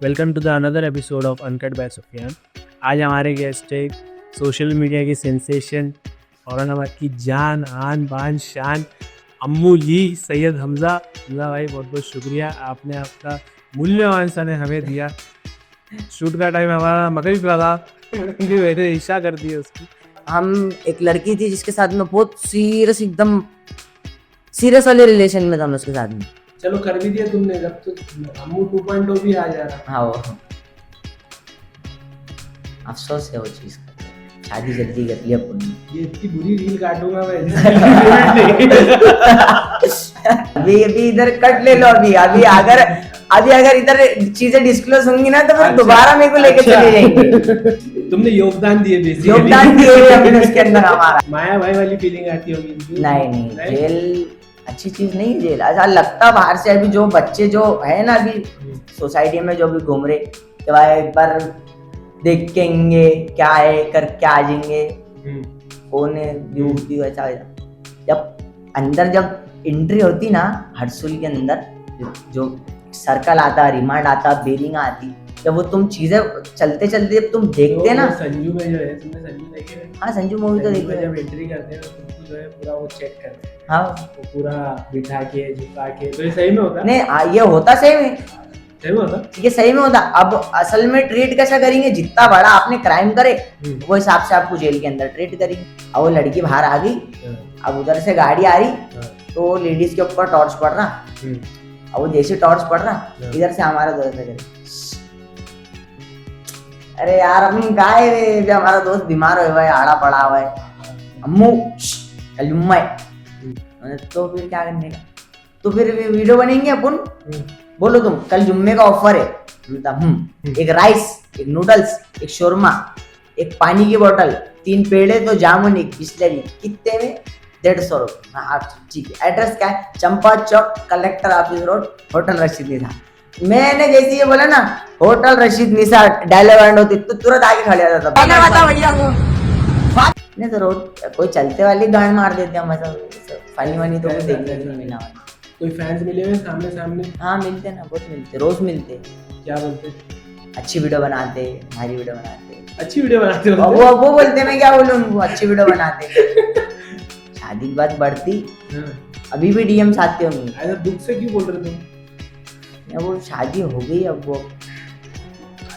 Welcome to the another episode of uncut by Sufiyan. आज हमारे guest है सोशल मीडिया की सेंसेशन औरंगाबाद की जान आन बान शान अम्मू जी सैयद हमज़ा भाई, बहुत बहुत शुक्रिया, आपने आपका मूल्यवान समय हमें दिया। शूट का टाइम हमारा मगरिब का था क्योंकि वैसे ईशा कर दी है उसकी। हम एक लड़की थी जिसके साथ में बहुत सीरियस एकदम सीरियस वाले रिलेशन में था हम उसके साथ में। चलो कर भी दिया तुमने, जब तो अम्मू 2.0 भी आ जा रहा। हाँ, वो अफसोस है वो चीज का, शादी जल्दी कर लिया अपन ने। ये इतनी बुरी रील काटूंगा मैं अभी इधर कट ले लो। अभी अगर इधर चीजें डिस्क्लोज होंगी ना तो फिर दोबारा मेरे को लेके चले जाएंगे। तुमने योगदान दिए बेसिकली। योगदान दिए हुए हमने उसके अंदर हमारा। माया भाई वाली फीलिंग आती होगी। नहीं, जेल अच्छी चीज नहीं है जेल। ऐसा लगता बाहर से अभी जो बच्चे जो है ना अभी सोसाइटी में जो भी घूम रहे कि भाई एक बार देख के आएंगे क्या है कर क्या आ जाएंगे कौन है ड्यूटी वैसा। जब अंदर जब एंट्री होती ना हर्सुल के अंदर जो सर्कल आता रिमांड आता बेलिंग आती, जब वो तुम चीजें चलते चलते जब तुम देखते ना। संजू में जो है, तुमने संजू देखे है? हाँ, संजू मूवी तो देखी है। जब एंट्री करते हैं तो तुमको जो है पूरा वो चेक करते हैं। हाँ, वो पूरा बिठा के झुका के, तो ये सही में होता? नहीं, ये होता सही में, सही में होता, ये सही में होता। अब असल में ट्रीट कैसा करेंगे, जितना बड़ा आपने क्राइम करे वो हिसाब से आपको जेल के अंदर ट्रीट करेंगे। अब वो लड़की बाहर आ गई, अब उधर से गाड़ी आ रही तो लेडीज के ऊपर टॉर्च पड़ रहा। अब वो जैसे टॉर्च पड़ रहा इधर से हमारा दोस्त है, अरे यार अपन गाय रे, जब हमारा दोस्त बीमार हो हुआ है, आड़ा पड़ा हुआ है, अम्मू कलुम्मा है, तो फिर क्या करने का, तो फिर वीडियो बनेंगे अपन। बोलो तुम कल जुम्मे का ऑफर है, एक राइस, एक नूडल्स, एक शोरमा, एक पानी की बोतल, 3 पेड़े, तो जामुन, एक बिस्लरी, कितने में 150 रुपये। हाँ ठीक है। एड्रेस क्या है? Champa Chowk, collector office road, hotel Rashid Nisha. मैंने जैसे ये बोला ना होटल रशीद निशा डायलॉग होती तो तुरंत आगे खड़े जाता था। नहीं तो रोड कोई चलते वाली गांड मार देते हम, ऐसा फनी वनी तो कुछ देखने को नहीं मिला। कोई फैंस मिले हुए सामने? हाँ मिलते ना, बहुत मिलते, रोज मिलते। क्या बोलते? अच्छी वीडियो बनाते, हमारी वीडियो बनाते। अच्छी वीडियो बनाते हो? वो बोलते, मैं क्या बोलूं उनको, अच्छी वीडियो बनाते। शादी की बात बढ़ती, अभी भी डीएम्स आते होंगे। ऐसा दुख से क्यों बोल रहे तुम? वो शादी हो गई, अब वो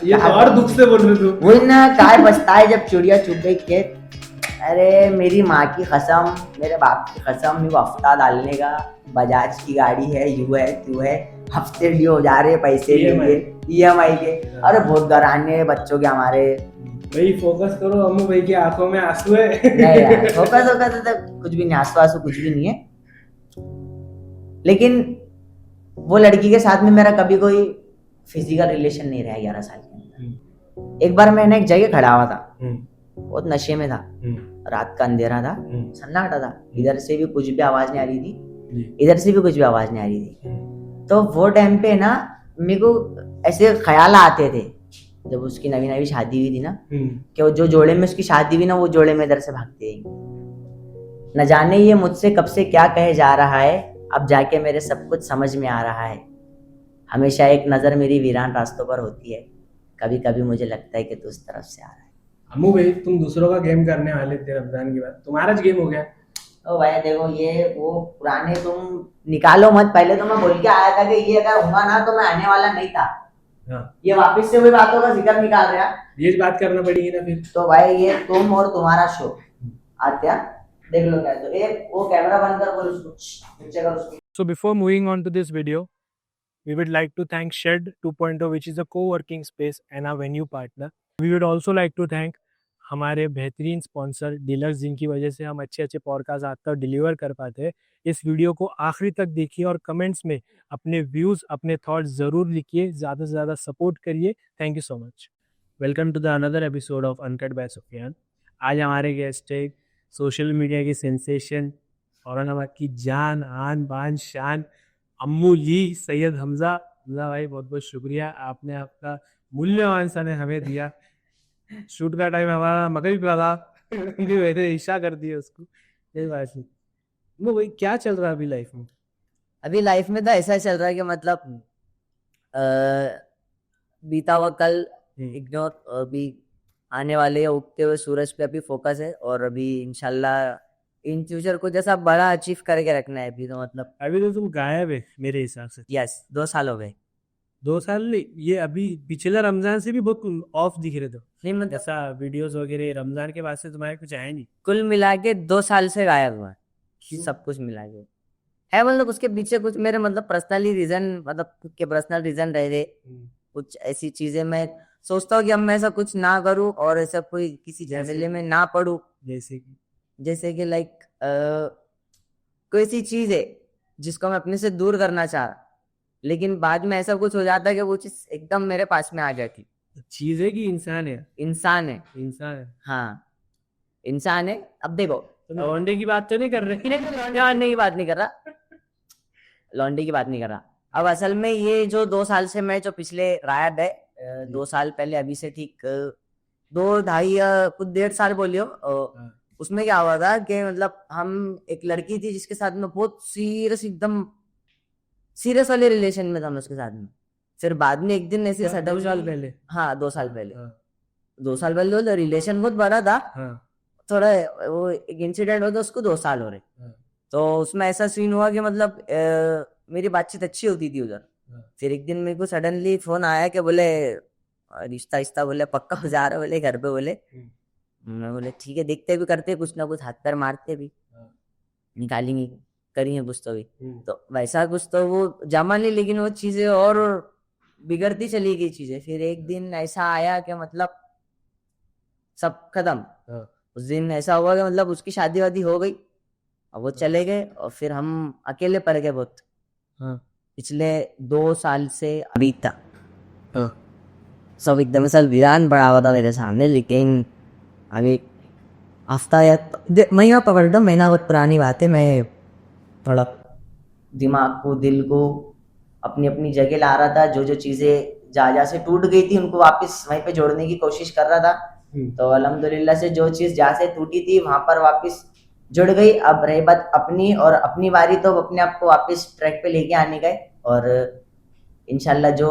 ये तो और दुख से बोल रहे तुम। वही ना, काय बचता है जब चिड़िया चुग गई खेत। अरे मेरी माँ की कसम, मेरे बाप की कसम, वो हफ्ता डालने का, बजाज की गाड़ी है, यू है तू है, हफ्ते ड्यू हो जा रहे पैसे EMI के। अरे बहुत घराने बच्चों के हमारे। भाई फोकस करो, अम्मू भाई की आंखों में आंसू है। नहीं यार, फोकस तो कुछ भी नहीं, आंसू कुछ भी नहीं है। लेकिन वो लड़की के साथ में मेरा कभी कोई फिजिकल रिलेशन नहीं रहा 11 साल के अंदर। एक बार मैंने एक जगह खड़ा हुआ था, बहुत नशे में था, रात का अंधेरा था, सन्नाटा था, इधर से भी कुछ भी आवाज नहीं आ रही थी, इधर से भी कुछ भी आवाज नहीं आ रही थी। तो वो टाइम पे ना मेरे को ऐसे ख्याल आते थे, जब उसकी नवी नवी शादी हुई थी ना, कि वो जो जोड़े में उसकी शादी हुई ना, वो जोड़े में इधर से भागते हैं। न जाने ये मुझसे कब से क्या कहे जा रहा है, अब जाके मेरे सब कुछ समझ में आ रहा है। हमेशा एक नजर मेरी वीरान रास्तों पर होती है, कभी कभी मुझे लगता है कि तू उस तरफ से आ रहा है। अम्मू भाई तुम दूसरों का गेम करने वाले थे रमजान के बाद, तुम्हारा गेम हो गया। ओ भाई देखो, ये वो पुराने तुम निकालो मत। पहले तो मैं बोल के आया था कि ये अगर होगा ना तो मैं आने वाला नहीं था। ये वापस से वही बातों का जिक्र निकाल रहा, ये बात करना पड़ेगी ना फिर। तो भाई ये तुम और तुम्हारा शो आत्या देख लो क्या, तो एक वो कैमरा बंद कर बोल उसको। So before moving on to this video, we would like to thank Shed 2.0, which is a co-working space and our venue partner. We would also like to thank हमारे बेहतरीन स्पॉन्सर डीलक्स, जिनकी वजह से हम अच्छे अच्छे पॉडकास्ट आप तक डिलीवर कर पाते हैं। इस वीडियो को आखिरी तक देखिए और कमेंट्स में अपने व्यूज़, अपने थॉट्स ज़रूर लिखिए, ज़्यादा से ज़्यादा सपोर्ट करिए। Thank you so much. Welcome to the another episode of uncut by Sufiyan. आज हमारे गेस्ट है सोशल मीडिया की सेंसेशन, औरंगाबाद की जान आन बान शान अम्मू जी सैयद हमज़ा भाई, बहुत बहुत शुक्रिया, आपने आपका मूल्यवान समय हमें दिया। शूट का टाइम हमारा मगरिब का था क्योंकि वैसे ईशा कर दी है उसको। ये बात नहीं, वो भाई क्या चल रहा है अभी लाइफ में? अभी लाइफ में तो ऐसा चल रहा है कि मतलब बीता हुआ कल इग्नोर, अभी आने वाले उगते हुए सूरज पे अभी फोकस है, और अभी इंशाल्लाह इन फ्यूचर को जैसा बड़ा अचीव करके रखना है अभी तो, मतलब अभी तो तुम गायब है मेरे हिसाब से। यस 2 साल हो गए। 2 साल नहीं, ये अभी पिछला रमजान से भी बहुत ऑफ दिख रहे थे। नहीं मतलब जैसा वीडियोस वगैरह रमजान के बाद से तुम्हारे कुछ आया नहीं। कुल मिला के 2 साल से गायब हुआ है, क्यों? सब कुछ मिला के है, मतलब उसके पीछे कुछ मेरे मतलब पर्सनली रीजन, मतलब खुद के पर्सनल रीजन रहे। कुछ ऐसी चीजें मैं सोचता हूँ कि अब मैं ऐसा कुछ ना करूँ और ऐसा कोई किसी झमेले में ना पड़ूं, जैसे कि लाइक कोई ऐसी चीज है जिसको मैं अपने से दूर करना चाह रहा, लेकिन बाद में ऐसा कुछ हो जाता है कि वो चीज एकदम मेरे पास में आ जाती। चीज है कि इंसान है? इंसान है। इंसान है, हाँ इंसान है। अब देखो लौंडे की बात तो नहीं कर रहे? लौंडे की बात नहीं कर रहा, लौंडे की बात नहीं कर रहा। अब असल में ये जो 2 साल से मैं जो पिछले रायद है 2 साल पहले, अभी से ठीक 2-2.5 कुछ 1.5 साल बोलियो, उसमें क्या हुआ था कि मतलब हम एक लड़की थी जिसके साथ में बहुत सीरियस, एकदम सीरियस वाले रिलेशन में था मैं उसके साथ में। फिर बाद में एक दिन ऐसे 2 साल पहले? हाँ 2 साल पहले। 2 साल पहले रिलेशन बहुत बड़ा था। थोड़ा वो एक इंसिडेंट हुआ था, उसको 2 साल हो रहे। तो उसमें ऐसा सीन हुआ कि मतलब मेरी बातचीत अच्छी होती थी उधर। फिर एक दिन मेरे को सडनली फोन आया कि बोले रिश्ता रिश्ता, बोले पक्का जा रहे, बोले घर पे, बोले मैं बोले ठीक है, देखते भी करते कुछ ना कुछ, हाथ पैर मारते भी, निकालेंगे करेंगे कुछ तो भी। तो वैसा कुछ तो वो जमा नहीं, लेकिन वो चीजें और बिगड़ती चली गई चीजें। फिर एक दिन ऐसा आया कि मतलब सब खत्म। उस दिन ऐसा हुआ कि मतलब उसकी शादी वादी हो गई और वो चले गए, और फिर हम अकेले पड़ गए बहुत। पिछले 2 साल से अभी तक सब एकदम से वीरान पड़ा हुआ था मेरे सामने। लेकिन अभी हफ्ता या महीना पकड़ दो, महीना बहुत पुरानी बात है, मैं थोड़ा दिमाग को, दिल को अपनी अपनी जगह ला रहा था। जो जो चीजें जहाँ से टूट गई थी उनको वापस वहीं पे जोड़ने की कोशिश कर रहा था। तो अल्हम्दुलिल्लाह से जो चीज जहाँ से टूटी थी वहां पर वापस जुड़ गई। अब रही बात अपनी और अपनी बारी, तो अपने आप को वापस ट्रैक पे लेके आने गए, और इंशाल्लाह जो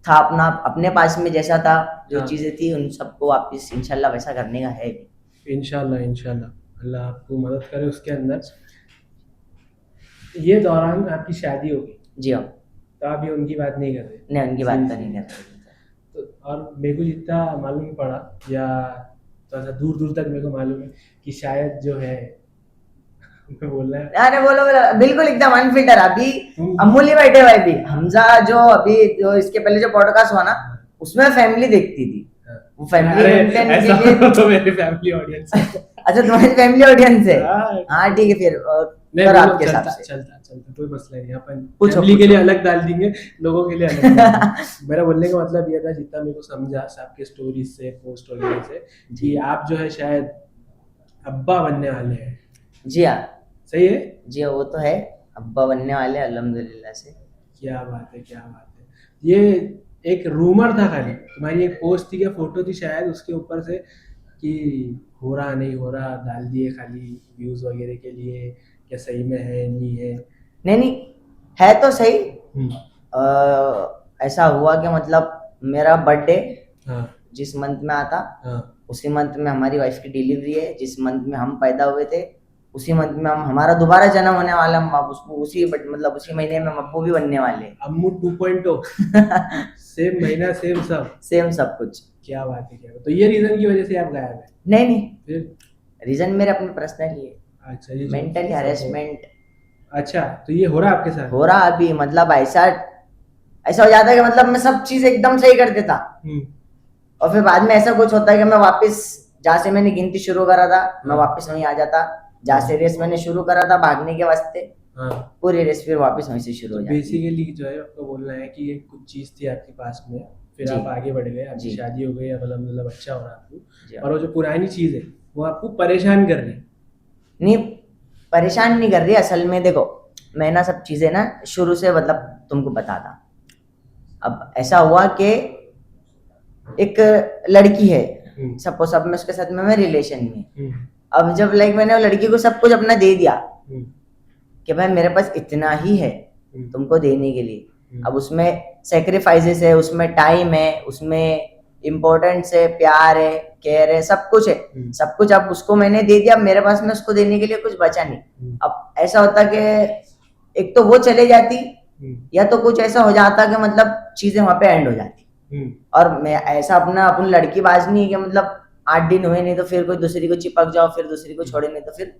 था अपना अपने पास में जैसा था, जो चीजें थी उन सबको वापस इंशाल्लाह वैसा करने का है। इंशाल्लाह इंशाल्लाह अल्लाह आपको मदद करे उसके अंदर। ये दौरान आपकी शादी होगी? जी हाँ। तो आप ये उनकी बात नहीं कर रहे? नहीं, उनकी बात तो नहीं कर रहे। तो और मेरे को जितना मालूम पड़ा, या थोड़ा सा दूर दूर तक मेरे को मालूम है कि शायद जो है बोल रहा है। अरे बोलो बोलो, बिल्कुल एकदम अनफिल्टर। अभी अमूली बैठे हुए भी, हमजा जो अभी जो इसके पहले जो पॉडकास्ट हुआ ना, उसमें फैमिली देखती थी। वो फैमिली तो मेरी फैमिली ऑडियंस है। अच्छा तुम्हारी फैमिली ऑडियंस है? हाँ ठीक है, फिर नहीं आपके हिसाब से चलता कोई मसला नहीं। अपन फैमिली के लिए अलग डाल देंगे, लोगों के लिए अलग। मेरा बोलने का मतलब ये था, जितना मेरे को समझा आपके स्टोरीज से, पोस्ट वगैरह से, कि आप जो है शायद अब्बा बनने वाले हैं। जी हाँ, सही है? जी हाँ, वो तो है, अब्बा बनने वाले अल्हम्दुलिल्लाह से। क्या बात है, क्या बात है। ये एक रूमर था, खाली तुम्हारी एक पोस्ट थी या फोटो थी शायद, उसके ऊपर से कि हो रहा नहीं हो रहा डाल दिए खाली व्यूज वगैरह के लिए, क्या सही में है नहीं है? नहीं है तो सही। ऐसा हुआ कि मतलब मेरा बर्थडे जिस मंथ में आता, उसी मंथ में हमारी वाइफ की डिलीवरी है। जिस मंथ में हम पैदा हुए थे उसी मंथ में हमारा दोबारा जन्म होने वाला, उसी मतलब उसी महीने में हम अब्बू भी बनने वाले। अम्मू 2.0 सेम महीना, सेम सब कुछ। क्या बात है, क्या बात। तो ये रीजन की वजह से आप गायब है? नहीं फिर रीजन मेरे अपने पर्सनल ही है। अच्छा, मेंटल हैरेसमेंट। अच्छा, तो ये हो रहा आपके साथ? हो रहा अभी, मतलब ऐसा हो जाता है कि मतलब मैं सब चीज एकदम सही कर देता, और फिर बाद में ऐसा कुछ होता है कि मैं वापस जहाँ से मैंने गिनती शुरू करा था मैं वापस वहीं आ जाता। जहाँ से रेस मैंने शुरू करा था भागने के वास्ते, पूरी रेस फिर वापस वहीं से शुरू हो जाती है। बेसिकली जो है आपको बोलना है कि ये कुछ चीज थी आपके पास में, फिर आप आगे बढ़ गए, आपकी शादी हो गई, अब अल्हम्दुलिल्लाह बच्चा हो रहा आपको, और वो जो पुरानी चीज है वो आपको परेशान कर रही? नहीं, परेशान नहीं कर रही। असल में देखो, मैं ना सब चीजें ना शुरू से मतलब तुमको बताता। अब ऐसा हुआ कि एक लड़की है, सपोज अब मैं उसके साथ में मैं रिलेशन में, अब जब लाइक मैंने वो लड़की को सब कुछ अपना दे दिया कि भाई मेरे पास इतना ही है तुमको देने के लिए, अब उसमें सेक्रीफाइसेस है, उसमें टाइम है, उसमें इम्पोर्टेंस है, प्यार है, केयर है, सब कुछ है। सब कुछ अब उसको मैंने दे दिया, मेरे पास में उसको देने के लिए कुछ बचा नहीं। अब ऐसा होता कि एक तो वो चले जाती, या तो कुछ ऐसा हो जाता कि मतलब चीजें वहां पे एंड हो जाती। और मैं ऐसा अपन लड़की बाज नहीं है कि मतलब 8 दिन हुए नहीं तो फिर कोई दूसरी को चिपक जाओ, फिर दूसरी को छोड़े नहीं तो फिर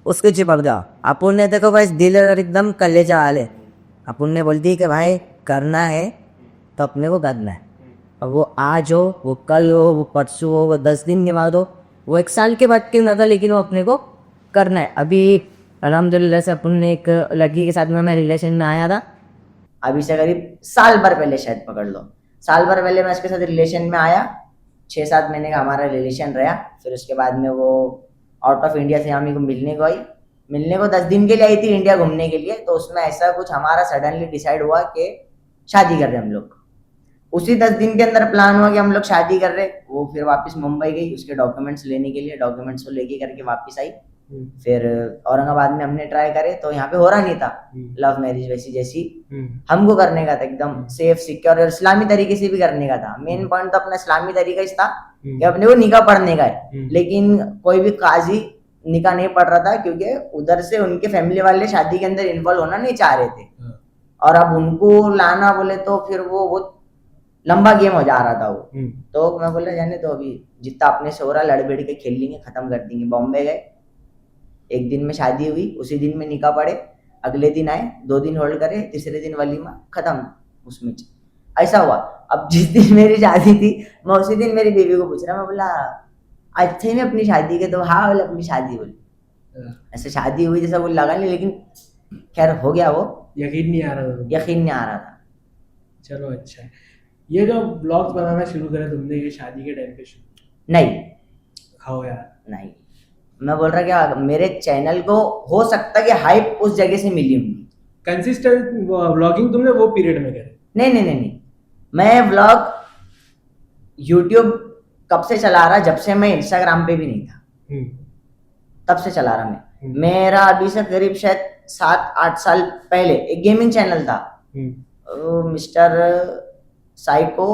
उसके चिपक जाओ। अपन ने देखो भाई दिल और एकदम कलेजा वाले, अपन ने बोल दी कि भाई करना है तो अपने को करना है। अब वो आज हो, वो कल हो, वो परसों हो, वो 10 दिन के बाद हो, वो 1 साल के बाद क्यों ना था, लेकिन वो अपने को करना है। अभी अल्हम्दुलिल्लाह से अपन ने एक लड़की के साथ में मैं रिलेशन में आया था, अभी से करीब साल भर पहले, शायद पकड़ लो साल भर पहले मैं उसके साथ रिलेशन में आया। 6-7 महीने का हमारा रिलेशन रहा। फिर उसके बाद में वो आउट ऑफ इंडिया से हमें को मिलने को आई। मिलने को 10 दिन के लिए आई थी इंडिया घूमने के लिए। तो उसमें ऐसा कुछ हमारा सडनली डिसाइड हुआ कि शादी कर रहे हम लोग। उसी 10 दिन के अंदर प्लान हुआ कि हम लोग शादी कर रहे। वो फिर वापस मुंबई गई उसके डॉक्यूमेंट्स लेने के लिए, डॉक्यूमेंट्स को लेके करके वापस आई। फिर औरंगाबाद में हमने ट्राई करे तो यहाँ पे हो रहा नहीं था लव मैरिज वैसी जैसी हमको करने का था, एकदम सेफ सिक्योर और इस्लामी तरीके से भी करने का था। मेन पॉइंट तो अपना इस्लामी तरीका ही था कि अपने को निकाह पढ़ने का है। लेकिन कोई भी काजी निकाह नहीं पढ़ रहा था, क्योंकि उधर से उनके फैमिली वाले शादी के अंदर इन्वॉल्व होना नहीं चाह रहे थे। और अब उनको लाना बोले तो फिर वो बहुत लंबा गेम हो जा रहा था वो। तो मैं बोला जाने तो अभी जितना अपने से हो रहा लड़ भिड़ के खेल लेंगे, खत्म कर देंगे। बॉम्बे गए, 1 दिन में शादी हुई, उसी दिन में निकाह पड़े। अगले दिन आए, 2 दिन होल्ड करे, तीसरे दिन वलीमा, खत्म उसमें। ऐसा हुआ। अब जिस दिन मेरी शादी थी मैं उसी दिन मेरी बीवी को पूछ रहा, मैं बोला आज थे में अपनी शादी के? तो हाँ बोले अपनी शादी। बोली ऐसे शादी हुई जैसा बोल लगा नहीं, लेकिन खैर हो गया। वो यकीन नहीं आ रहा था? यकीन नहीं आ रहा था। चलो अच्छा है। ये जो ब्लॉग्स बनाना शुरू करे तुमने, ये शादी के टाइम पे शुरू? नहीं खाओ यार। नहीं, मैं बोल रहा क्या मेरे चैनल को हो सकता है कि हाइप उस जगह से मिली होगी। कंसिस्टेंट व्लॉगिंग तुमने वो पीरियड में करे? नहीं नहीं नहीं नहीं, मैं व्लॉग यूट्यूब कब से चला रहा, जब से मैं इंस्टाग्राम पे भी नहीं था तब से चला रहा मैं। मेरा अभी से करीब शायद 7-8 साल पहले एक गेमिंग चैनल था, मिस्टर साइको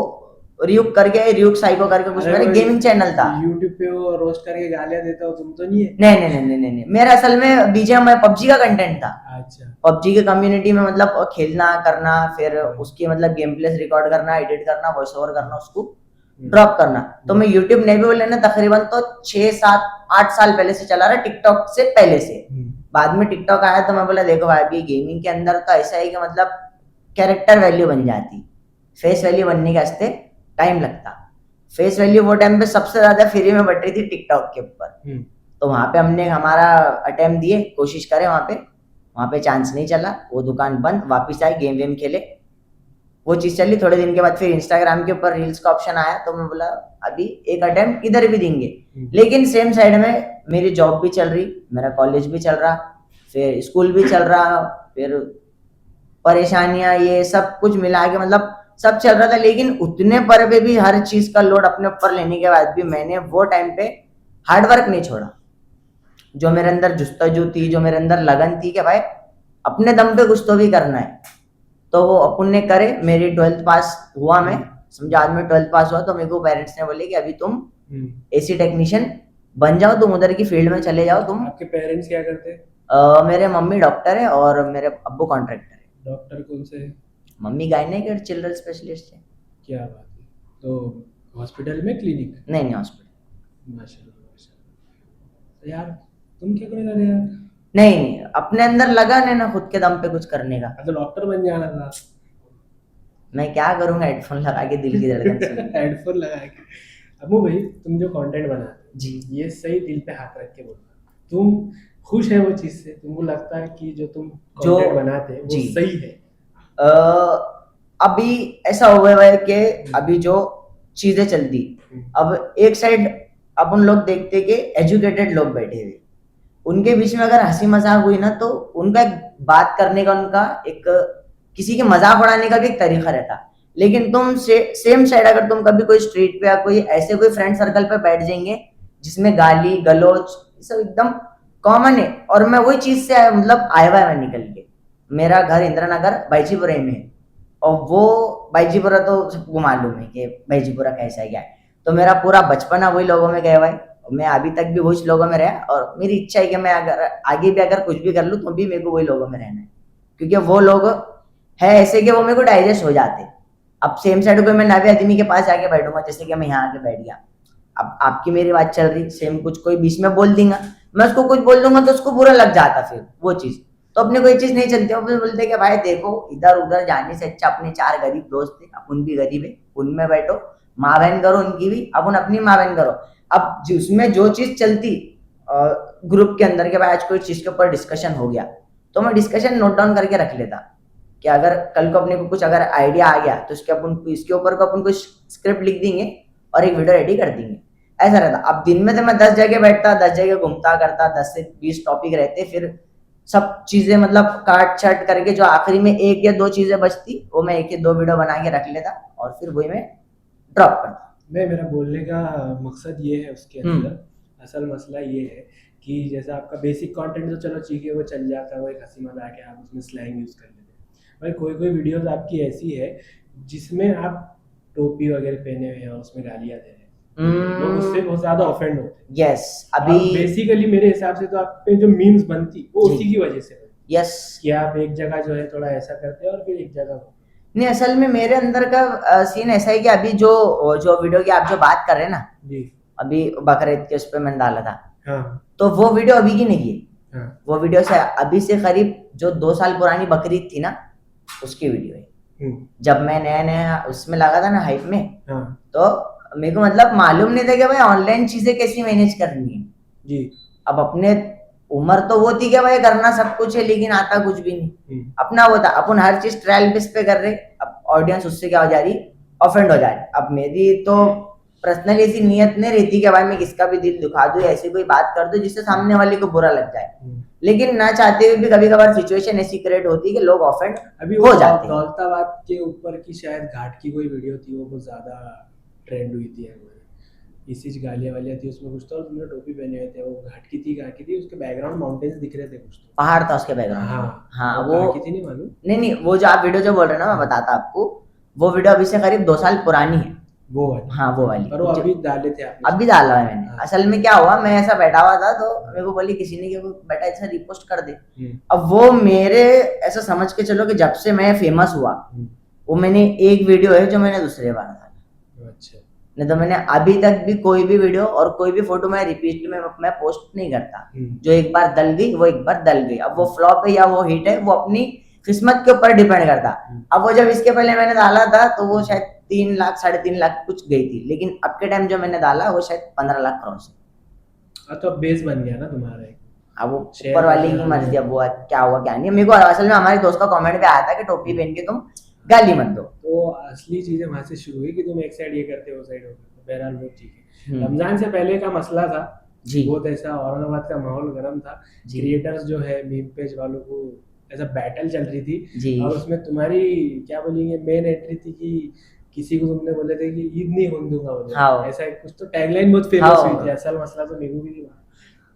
रियुक करके, रियुक साइको करके कुछ मेरा गेमिंग चैनल था। यूट्यूब पे वो रोस्ट करके गालियां देता हो तुम तो नहीं है? नहीं नहीं नहीं नहीं नहीं, मेरा असल में बीजीएम पबजी का कंटेंट था। अच्छा। पबजी के कम्युनिटी में मतलब खेलना करना, फिर उसकी मतलब गेम प्लेस रिकॉर्ड करना, एडिट करना, वॉइस ओवर करना, उसको ड्रॉप करना। तो मैं यूट्यूब नहीं भी बोले ना, तकरीबन तो 6-7-8 साल पहले से चला रहा, टिकटॉक से पहले से। बाद में टिकटॉक आया तो मैं बोला देखो भाई अभी गेमिंग के अंदर तो ऐसा है कि मतलब कैरेक्टर वैल्यू बन जाती, फेस वैल्यू बनने के वास्ते टाइम लगता। फेस वैल्यू वो टाइम पे सबसे ज्यादा फ्री में बढ़ रही थी टिकटॉक के ऊपर। तो वहां पे हमने हमारा अटेम्प्ट दिए, कोशिश करे, वहां पे चांस नहीं चला, वो दुकान बंद। वापिस आए, गेम वेम खेले, वो चीज चली। थोड़े दिन के बाद फिर इंस्टाग्राम के ऊपर रील्स का ऑप्शन आया, तो मैं बोला अभी एक अटेम्प्ट इधर भी देंगे। लेकिन सेम साइड में मेरी जॉब भी चल रही, मेरा कॉलेज भी चल रहा, फिर स्कूल भी चल रहा, फिर परेशानियां ये सब कुछ मिला के मतलब सब चल रहा था। लेकिन उतने पर भी हर चीज का लोड अपने ऊपर लेने के बाद भी मैंने वो टाइम पे हार्डवर्क नहीं छोड़ा। जो मेरे अंदर जुस्तजू थी, जो मेरे अंदर लगन थी कि भाई अपने दम पे कुछ तो भी करना है, तो वो अपन ने करे। मेरी 12th पास हुआ, मैं समझा आज मैं 12th पास हुआ तो मेरे को पेरेंट्स ने बोले कि अभी तुम एसी टेक्नीशियन बन जाओ, तुम उधर की फील्ड में चले जाओ। तुम आपके पेरेंट्स क्या करते हैं? मेरे मम्मी डॉक्टर है और मेरे अब्बू कॉन्ट्रैक्टर है। डॉक्टर कौन से है? मम्मी गायनेक और चिल्ड्रन स्पेशलिस्ट है। क्या बात है। तो हॉस्पिटल में, क्लिनिक? नहीं हॉस्पिटल। माशाल्लाह माशाल्लाह। यार तुम क्या करने लगे यार? नहीं, अपने अंदर लगा नहीं ना खुद के दम पे कुछ करने का। तो डॉक्टर बन जाना था। मैं क्या करूंगा, हेडफोन लगा के दिल की धड़कन सुन। हेडफोन लगा के। अबू भाई तुम जो कंटेंट बनाते जी, ये सही दिल पे हाथ रख के बोलना, तुम खुश है वो चीज से? तुमको लगता है कि जो तुम कंटेंट बनाते हैं वो सही है? अभी ऐसा हुआ है कि अभी जो चीजें चलती, अब एक साइड अपन लोग देखते कि एजुकेटेड लोग बैठे हुए, उनके बीच में अगर हंसी मजाक हुई ना तो उनका एक बात करने का, उनका एक किसी के मजाक उड़ाने का भी एक तरीका रहता। लेकिन तुम सेम साइड अगर तुम कभी कोई स्ट्रीट पे या कोई ऐसे कोई फ्रेंड सर्कल पे बैठ जाएंगे जिसमें गाली गलौज सब एकदम कॉमन है। और मैं वही चीज से मतलब आया हुआ है, मैं निकल के, मेरा घर इंदिरा नगर बाईचीपुरे में है और वो भाईजीपुरा तो सबको मालूम है कि भाईजीपुरा कैसा है क्या है। तो मेरा पूरा बचपना वही लोगों में गया हुआ है, मैं अभी तक भी वही लोगों में रहा, और मेरी इच्छा है कि मैं अगर आगे भी अगर कुछ भी कर लूँ तो भी मेरे को वही लोगों में रहना है, क्योंकि वो लोग है ऐसे कि वो मेरे को डाइजेस्ट हो जाते। अब सेम साइड कोई मैं नवे आदमी के पास जाके बैठूंगा, जैसे कि मैं यहाँ आके बैठ गया, अब आपकी मेरी बात चल रही, सेम कुछ कोई बीच में बोल देगा, मैं उसको कुछ बोल दूंगा तो उसको बुरा लग जाता फिर वो चीज। तो अपने कोई चीज नहीं चलती, अपने बोलते कि भाई देखो इधर उधर जाने से अच्छा अपने 4 गरीब दोस्त थे, अपन भी गरीब है, उनमें बैठो, माँ बहन करो उनकी भी, अपन अपनी माँ बहन करो। अब जिसमें जो चीज चलती ग्रुप के अंदर के भाई आज कोई चीज के ऊपर डिस्कशन हो गया, तो मैं डिस्कशन नोट डाउन करके रख लेता कि अगर कल को अपने को कुछ अगर आइडिया आ गया तो इसके ऊपर को अपन कुछ स्क्रिप्ट लिख देंगे और एक वीडियो रेडी कर देंगे, ऐसा रहता। अब दिन में तो मैं 10 जगह बैठता, 10 जगह घूमता करता, 10 से 20 टॉपिक रहते, फिर सब चीजें मतलब काट छाट करके जो आखिरी में 1 या 2 चीजें बचती वो मैं 1 या 2 वीडियो बना के रख लेता और फिर वही मैं ड्रॉप करता। नहीं, मेरा बोलने का मकसद ये है उसके अंदर, असल मसला ये है कि जैसा आपका बेसिक कंटेंट तो चलो ठीक है वो चल जाता है, वो एक हंसी मजाक है, आप उसमें स्लैंग यूज़ कर लेते हैं। भाई कोई कोई वीडियोस आपकी ऐसी है जिसमें आप टोपी वगैरह पहने हुए हैं और उसमें गालियाँ दे रहे हैं, लोग उससे बहुत ज्यादा ऑफेंड होते हैं। यस, अभी बेसिकली मेरे हिसाब से तो आप पे जो मीम्स बनती वो उसी की वजह से बनती। यस, कि आप एक जगह जो है थोड़ा ऐसा करते हैं और फिर एक जगह नहीं असल में मेरे अंदर का सीन ऐसा है कि अभी जो जो वीडियो की आप जो बात कर रहे हैं ना जी, अभी बकरीद के उस पर मैंने डाला था, हाँ, तो वो वीडियो अभी की नहीं है, हाँ, वो वीडियो से अभी से करीब जो 2 साल पुरानी बकरीद थी ना उसकी वीडियो है। जब मैं नया नया उसमें लगा था ना हाइप में, हाँ, तो मेरे को मतलब मालूम नहीं था कि भाई ऑनलाइन चीजें कैसी मैनेज करनी है जी। अब अपने उम्र तो वो थी कि भाई करना सब कुछ है लेकिन आता कुछ भी नहीं, अपना वो था अपन हर चीज ट्रायल बेस पे कर रहे, अब ऑडियंस उससे क्या हो जा रही, ऑफेंड हो जा रही। अब मेरी तो पर्सनली ऐसी नियत नहीं रहती कि भाई मैं किसका भी दिल दुखा दूं, ऐसी कोई बात कर दूं जिससे सामने वाले को बुरा लग जाए, लेकिन ना चाहते हुए भी कभी कभार सिचुएशन ऐसी क्रिएट होती है कि लोग ऑफेंड अभी हो जाते हैं। दौलताबाद के ऊपर की शायद घाट की कोई वीडियो थी, वो बहुत ज्यादा ट्रेंड हुई थी, इसी गालियां वालियां थी उसमें कुछ तो, और तुमने टोपी पहने हुए थे, वो घाट की थी, उसके बैकग्राउंड माउंटेन्स दिख रहे थे कुछ तो, पहाड़ था उसके बैकग्राउंड। हाँ, हाँ वो की थी नहीं मालूम। नहीं वो जो आप वीडियो जो बोल रहे हो ना मैं बताता आपको, वो वीडियो अभी से करीब 2 साल पुरानी है वो वाली, हाँ वो वाली, पर वो अभी डाले थे आपने, अभी डाला है मैंने। हाँ। असल में क्या हुआ, मैं ऐसा बैठा हुआ था तो मेरे को बोली किसी ने कि बेटा ऐसा रिपोस्ट कर दे। अब वो मेरे ऐसा समझ के चलो कि जब से मैं फेमस हुआ वो मैंने एक वीडियो है जो मैंने दूसरे बार डाला, अच्छा, नहीं तो मैंने अभी तक भी कोई भी वीडियो और कोई भी फोटो मैं रिपीट में मैं पोस्ट नहीं करता, जो एक बार डल गई वो एक बार डल गई, अब वो फ्लॉप है या वो हिट है वो अपनी किस्मत के ऊपर डिपेंड करता। अब वो जब इसके पहले मैंने डाला था तो वो शायद 3 लाख 3.5 लाख कुछ गई थी, लेकिन अब के टाइम जो मैंने डाला वो शायद 15 लाख क्रॉस है। तो बेस बन गया ना तुम्हारा एक, अब वो ऊपर वाले की मर्जी, अब वो क्या हुआ क्या नहीं। मेरे को असल में हमारे दोस्त का कमेंट पे आया था कि टोपी पहन के तुम गाली मत दो, तो असली चीजें वहां से शुरू हुई कि तुम एक साइड ये करते हो साइड होते, बहरहाल वो ठीक है। रमजान से पहले का मसला था जी, बहुत ऐसा औरंगाबाद का माहौल गर्म था, क्रिएटर्स जो है मीम पेज वालों को ऐसा बैटल चल रही थी जी, और उसमें तुम्हारी क्या बोलेंगे मेन एंट्री थी कि किसी को तुमने बोले थे कि ईद नहीं होने दूंगा बोले, हाँ, ऐसा कुछ तो टैगलाइन बहुत फेमस हुई थी। असल मसला तो मेरे को भी नहीं मालूम,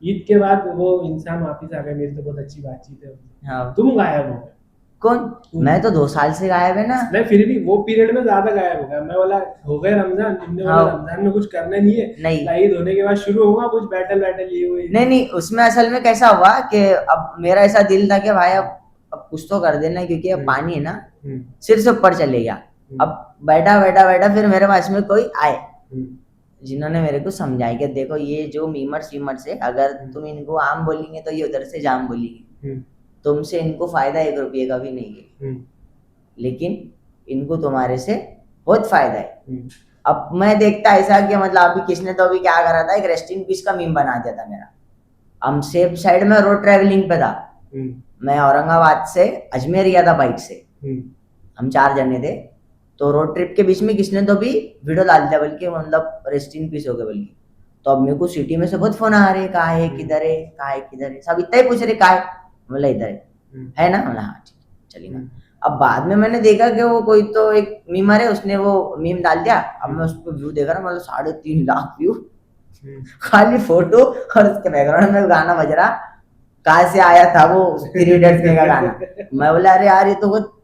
ईद के बाद वो इंसान वापस आ गए, मेरी तो बहुत अच्छी बातचीत है, हाँ, तुम गायब हो गए। कौन? मैं तो 2 साल से गायब है ना। नहीं फिर भी वो पीरियड में ज्यादा गायब हो गया, मैं बोला हो गए रमजान, तुमने बोला रमजान में कुछ करना नहीं है, नहीं ईद होने के बाद शुरू होगा कुछ बैटल ये हुई। नहीं उसमें असल में कैसा हुआ कि अब मेरा ऐसा दिल था कि भाई अब कुछ तो कर देना, क्योंकि अब पानी है ना सिर से ऊपर चले गया। अब बैठा फिर मेरे पास में कोई आए जिन्होंने मेरे को समझाया कि देखो ये जो मीमर्स है अगर तुम इनको आम बोलेंगे तो ये उधर से जाम बोलेंगे, तुमसे इनको फायदा 1 रुपये का भी नहीं है, लेकिन इनको तुम्हारे से बहुत फायदा है। अब मैं देखता ऐसा कि मतलब अभी किसने तो अभी क्या करा था, एक रेस्ट इन पीस का मीम बना दिया था मेरा। हम सेफ साइड में रोड ट्रेवलिंग पे था, मैं औरंगाबाद से अजमेर गया था बाइक से, हम 4 जने थे, तो रोड ट्रिप के बीच में किसने तो भी वीडियो डाल दिया, बल्कि मतलब रेस्ट इन पीस हो गया बल्कि। तो अब मेरे को सिटी में से बहुत फोन आ रहे, कहाँ है किधर है, कहाँ है किधर है, सब इतना ही पूछ रहे कहाँ है, मतलब इधर है ना, मतलब हाँ ठीक चलेगा। अब बाद में मैंने देखा कि वो कोई तो एक मीमर है, उसने वो मीम डाल दिया। अब मैं उसको व्यू देख रहा, मतलब 3.5 लाख व्यू, खाली फोटो और उसके बैकग्राउंड में गाना बज रहा, कहाँ से आया था वो 3 इडियट्स का गाना। मैं बोला अरे यार ये तो बहुत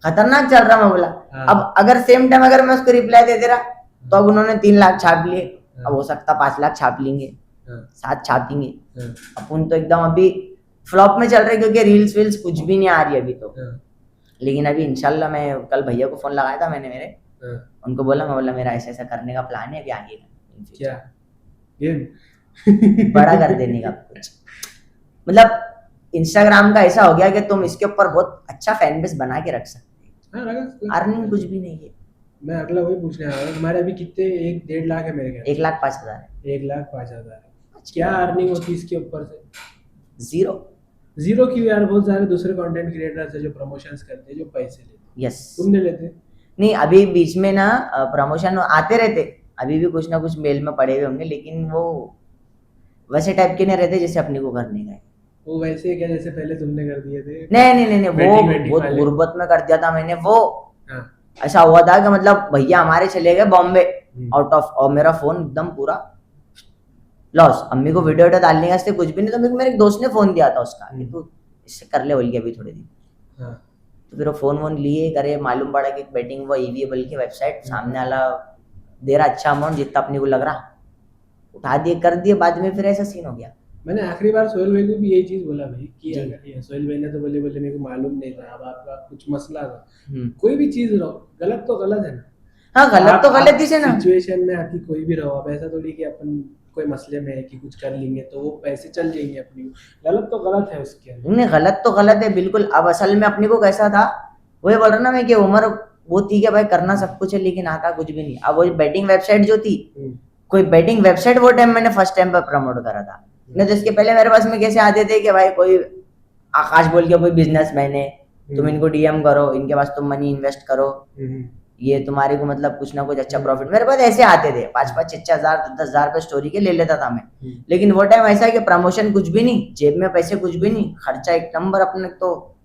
खतरनाक चल रहा। मैं बोला अब अगर सेम टाइम अगर मैं उसको रिप्लाई दे दे रहा तो अब उन्होंने 3 लाख छाप लिए, अब हो सकता 5 लाख छाप लेंगे, 7 छापेंगे। अपन तो एकदम अभी फ्लॉप में चल रहे क्योंकि रील्स वील्स कुछ भी नहीं आ रही अभी तो। लेकिन अभी इंशाल्लाह मैं कल भैया को फोन लगाया था मैंने मेरे, उनको बोला मैं बोला मेरा ऐसा ऐसा करने का प्लान है अभी आगे क्या गेम बड़ा कर देने का कुछ। मतलब इंस्टाग्राम का ऐसा हो गया कि तुम इसके ऊपर बहुत अच्छा फैन बेस बना के रख सकते हो, अर्निंग कुछ भी नहीं है। मैं अगला वही पूछने आ रहा हूँ, तुम्हारे अभी कितने 1-1.5 लाख है मेरे ख्याल? 1,05,000 है। 1,05,000 है। क्या अर्निंग होती है इसके ऊपर से? जीरो क्यों यार? बहुत सारे दूसरे कंटेंट क्रिएटर्स है जो प्रमोशंस करते हैं जो पैसे लेते हैं। यस तुम नहीं लेते? नहीं, अभी बीच में ना प्रमोशन आते रहते, अभी भी कुछ ना कुछ मेल में पड़े हुए होंगे, लेकिन वो वैसे टाइप के नहीं रहते जैसे अपने को करने का है। वो वैसे क्या जैसे पहले तुमने कर दिए थे? नहीं वो बहुत गुर्बत में कर दिया था मैंने वो। ऐसा हुआ था कि मतलब भैया हमारे चले गए बॉम्बे आउट ऑफ, और मेरा फोन एकदम पूरा लॉस। अम्मी को वीडियो डालने का इससे कुछ भी नहीं, तो मेरे को मेरे एक दोस्त ने फोन दिया था उसका कि तू इससे कर ले बोल के अभी थोड़े दिन। तो फिर वो फोन वोन लिए करे, मालूम पड़ा कि बेटिंग वो ईवीएबल की वेबसाइट सामने वाला दे रहा अच्छा अमाउंट जितना अपने को लग रहा, उठा दिए कर दिए, बाद में फिर ऐसा सीन हो गया। मैंने आखिरी बार सोहेल भाई को भी यही चीज बोला भाई कि अगर सोहेल भाई ने तो बोले मेरे को मालूम नहीं था, अब आपका कुछ मसला था। कोई भी चीज रहो, गलत तो गलत है ना। हाँ गलत तो गलत ही है ना। सिचुएशन में आती कोई भी रहो, अब ऐसा थोड़ी कि अपन कोई मसले में है कि कुछ कर लेंगे तो वो पैसे चल जाएंगे अपनी। गलत तो गलत है उसके अंदर। नहीं गलत तो गलत है बिल्कुल। अब असल में अपने को कैसा था वही बोल रहा ना मैं कि उम्र वो थी कि भाई करना सब कुछ है लेकिन आता कुछ भी नहीं। अब वो बेटिंग वेबसाइट जो थी, कोई बेटिंग वेबसाइट वो टाइम मैंने फर्स्ट टाइम पर प्रमोट करा था। नहीं तो इसके पहले मेरे पास में कैसे आते थे कि भाई कोई आकाश बोल के कोई बिजनेसमैन है, तुम इनको डीएम करो, इनके पास तुम मनी इन्वेस्ट करो, ये तुम्हारे को मतलब कुछ ना कुछ अच्छा प्रॉफिट। मेरे पास ऐसे आते थे 5-5, 6-6 हजार, 10-10 हजार पे स्टोरी के ले लेता था मैं। लेकिन वो टाइम ऐसा है कि प्रमोशन कुछ भी नहीं, जेब में पैसे कुछ भी नहीं, खर्चा एक नंबर अपने, तो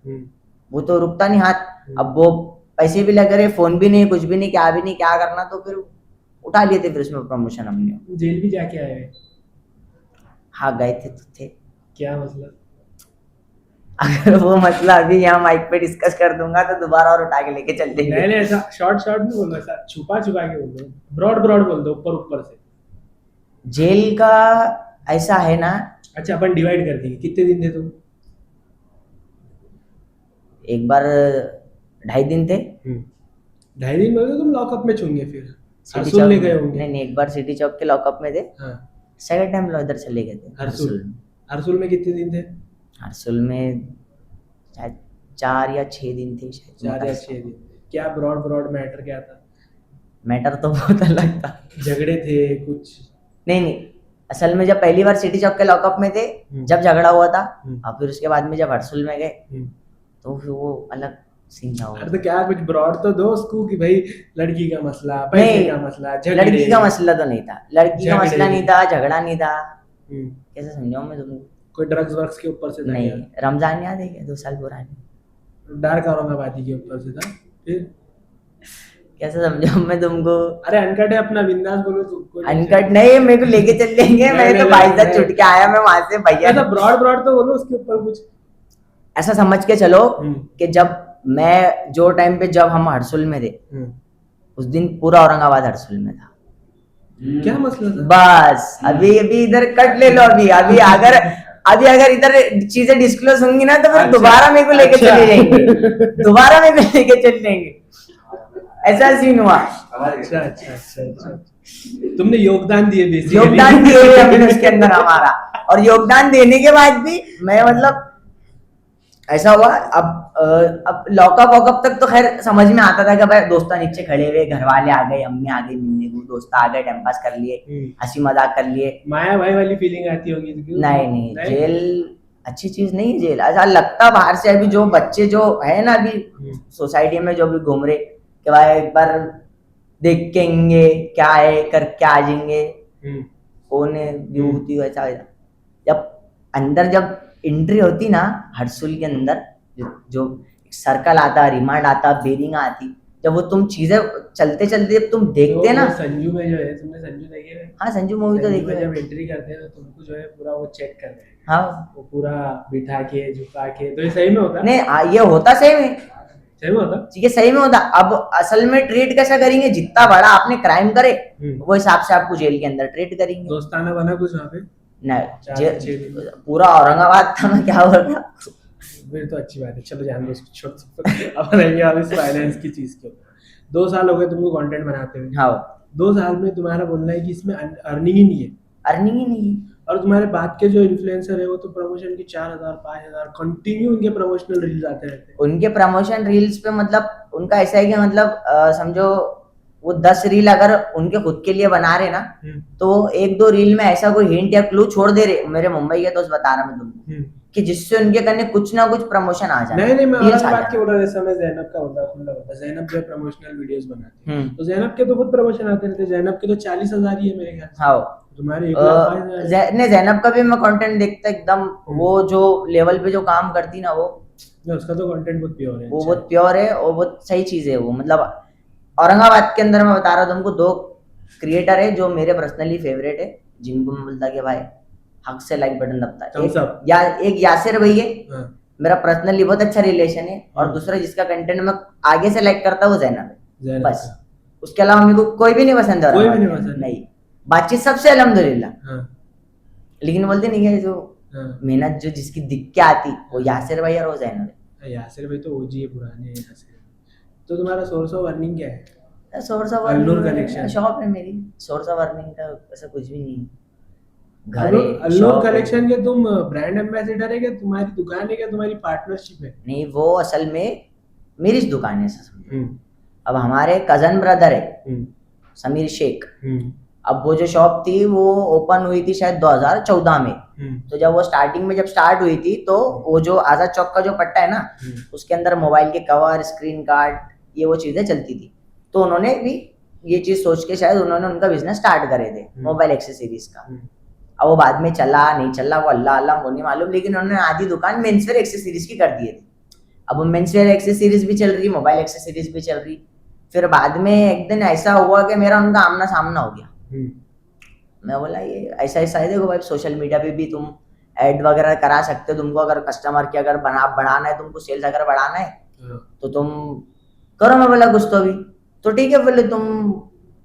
वो तो रुकता नहीं हाथ। अब वो पैसे भी लग रहे, फोन भी नहीं, कुछ भी नहीं, क्या भी नहीं, क्या करना, तो फिर उठा लिए थे फिर उसमें प्रमोशन हमने। जेल भी जाके आए? हाँ गए थे तो थे। क्या मसला? अगर वो मसला अभी यहाँ माइक पे डिस्कस कर दूंगा तो दोबारा और उठा के लेके चल देंगे। नहीं ऐसा शॉर्ट नहीं बोलो, ऐसा छुपा के बोल दो, ब्रॉड बोल दो, ऊपर से। जेल का ऐसा है ना। अच्छा अपन डिवाइड कर देंगे। कितने दिन थे तुम? एक बार 2.5 दिन थे। 2.5 दिन में तुम लॉकअप में चुन गए? फिर हरसुल ले गए होंगे? नहीं एक बार सिटी चौक के लॉकअप में थे। सेकंड टाइम इधर चले गए थे हरसुल में कितने दिन थे? हरसुल में शायद 4 या 6 दिन थे शायद। 4 या 6 दिन। क्या ब्रॉड मैटर क्या था? मैटर तो बहुत अलग था। झगड़े थे कुछ? नहीं असल में जब पहली बार सिटी चौक के लॉकअप में थे जब झगड़ा हुआ था, और फिर उसके बाद में जब हरसुल में गए तो फिर वो अलग सीन था। अरे तो क्या कुछ ब्रॉड तो दो उसको कि भाई लड़की का मसला, पैसे का मसला, लड़की का मसला तो नहीं था, लड़की का मसला नहीं था, झगड़ा नहीं था। कैसे समझाऊं मैं तुमको? कोई ड्रग्स वर्क्स के ऊपर से था? नहीं, रमजान याद है क्या 2 साल पुरानी? डार्क औरंगाबादी के ऊपर से था। फिर कैसे समझाऊं मैं तुमको? अरे अनकट है अपना, बिंदास बोलो तुमको। अनकट नहीं, मेरे को लेके चल लेंगे। मैं तो भाई साहब छुट के आया, मैं वहां से भैया। ऐसा ब्रॉड तो बोलो उसके ऊपर कुछ ऐसा समझ के चलो कि जब मैं जो टाइम पे जब हम हरसुल में थे उस दिन पूरा औरंगाबाद हरसुल में था। क्या मसला था? बस अभी इधर कट ले लो। अभी अगर इधर चीजें डिस्क्लोज होंगी ना तो फिर दोबारा मेरे को लेके चले जाएंगे, दोबारा मेरे को लेके चले जाएंगे। ऐसा सीन हुआ। अच्छा। तुमने योगदान दिए हमने उसके अंदर हमारा, और योगदान देने के बाद भी मैं मतलब ऐसा हुआ। अब लॉकअप वॉकअप तक तो खैर समझ में आता था कि भाई दोस्त नीचे खड़े हुए, घर वाले आ गए, अम्मी आ गई मिलने को, दोस्त आ गए, टाइम पास कर लिए, हंसी मजाक कर लिए। माया भाई वाली फीलिंग आती होगी? नहीं, जेल अच्छी चीज नहीं है। जेल ऐसा लगता बाहर से। अभी जो बच्चे जो है ना अभी सोसाइटी में जो भी घूम रहे कि भाई एक बार देख के आएंगे क्या है, करके आ जाएंगे, कौन है व्यू होती वैसा। जब अंदर जब एंट्री होती ना हरसुल के अंदर, जो सर्कल आता, रिमांड आता, बेरिंग आती, जब वो तुम चीजें चलते चलते जब तुम देखते ना। संजू में जो है, तुमने संजू देखी है? हाँ संजू मूवी तो देखी है। जब एंट्री करते हैं तो तुमको जो है पूरा वो चेक करते हैं। हाँ वो पूरा बिठा के झुका के, तो ये सही में होता है? नहीं ये होता सही में, सही में होता? ये सही में होता। अब असल में ट्रीट कैसा करेंगे, जितना बड़ा आपने क्राइम करे वो हिसाब से आपको जेल के अंदर ट्रीट करेंगे। दोस्ताना बना कुछ वहाँ पे? नहीं, पूरा औरंगाबाद था, मैं क्या बोल रहा हूँ। फिर तो अच्छी बात है, चलो जान दो इसको, छोड़ अब रहेंगे अब इस फाइनेंस की चीज के ऊपर। 2 साल हो गए तुमको कंटेंट बनाते हुए। हाँ, 2 साल में तुम्हारा बोलना है कि इसमें अर्निंग ही नहीं है। अर्निंग ही नहीं है। और तुम्हारे बाद के जो इन्फ्लुएंसर है वो तो प्रमोशन की 4000 5000 कंटिन्यू उनके प्रमोशनल रील्स आते रहते हैं। उनके प्रमोशन रील्स पे मतलब उनका ऐसा है कि मतलब समझो वो 10 रील अगर उनके खुद के लिए बना रहे ना, तो 1-2 रील में ऐसा कोई हिंट या क्लू छोड़ दे रहे। मेरे मुंबई के दोस्त बता रहा मैं तुमको कि जिससे उनके करने कुछ ना कुछ प्रमोशन आ जाए। नहीं मैं अलग बात की बोल रहा, जैसे मैं जैनब का होता जैनब जो प्रमोशनल वीडियोस बनाती है, तो जैनब के तो खुद प्रमोशन आते रहते। जैनब के तो 40,000 ही है मेरे ख्याल से। हाँ, तुम्हारे 1,05,000। नहीं, जैनब का भी मैं कंटेंट देखता एकदम, वो जो लेवल पे जो काम करती ना, वो उसका तो कंटेंट बहुत प्योर है। वो बहुत प्योर है और बहुत सही चीज है वो। मतलब औरंगाबाद के अंदर मैं बता रहा हूँ तुमको, 2 क्रिएटर है जो मेरे पर्सनली फेवरेट है, जिनको मैं बोलता कि भाई हक से लाइक बटन दबता है। एक यासिर भाई है, मेरा पर्सनली बहुत अच्छा रिलेशन है। और दूसरा जिसका कंटेंट मैं आगे से लाइक करता हूँ वो जैनब है, बस। उसके अलावा मेरे को कोई भी नहीं पसंद है। कोई भी नहीं पसंद? नहीं, बातचीत सबसे अल्हम्दुलिल्लाह। लेकिन बोलते नहीं है जो मेहनत जो जिसकी दिख के आती, वो यासिर भाई और वो जैनब है। यासिर भाई तो ओजी है, पुराने यासिर। तो तुम्हारा सोर्स ऑफ अर्निंग क्या है? सोर्स ऑफ अर्निंग शॉप है मेरी। सोर्स ऑफ अर्निंग का ऐसा कुछ भी नहीं है। अल्नूर कलेक्शन के तुम ब्रांड एम्बेसडर है क्या? तुम्हारी दुकान है क्या? तुम्हारी पार्टनरशिप है? नहीं, वो असल में मेरी दुकान है। अब हमारे कजन ब्रदर है समीर शेख, अब वो जो शॉप थी वो ओपन हुई थी शायद 2014 में। तो जब वो स्टार्टिंग में जब स्टार्ट हुई थी, तो वो जो आजाद चौक का जो पट्टा है ना, उसके अंदर मोबाइल के कवर, स्क्रीन गार्ड, ये वो चीजें चलती थी। तो उन्होंने भी ये चीज सोच के शायद उन्होंने उनका बिजनेस स्टार्ट करे थे मोबाइल एक्सेसरीज का। अब वो बाद में चला नहीं चला वो अल्लाह अल्लाह को नहीं मालूम, लेकिन उन्होंने आधी दुकान मेंसवेयर एक्सेसरीज की कर दी थी। अब वो मेंसवेयर एक्सेसरीज भी चल रही, मोबाइल एक्सेसरीज भी चल रही। फिर बाद में एक दिन ऐसा हुआ कि मेरा उनका आमना सामना हो गया। मैं बोला ये ऐसा ऐसा है, देखो भाई सोशल मीडिया पे भी तुम ऐड वगैरह करा सकते हो, तुमको अगर कस्टमर की अगर बढ़ाना है, तुमको सेल्स अगर बढ़ाना है तो तुम करो। मैं बोला कुछ तो भी तो ठीक है, बोले तुम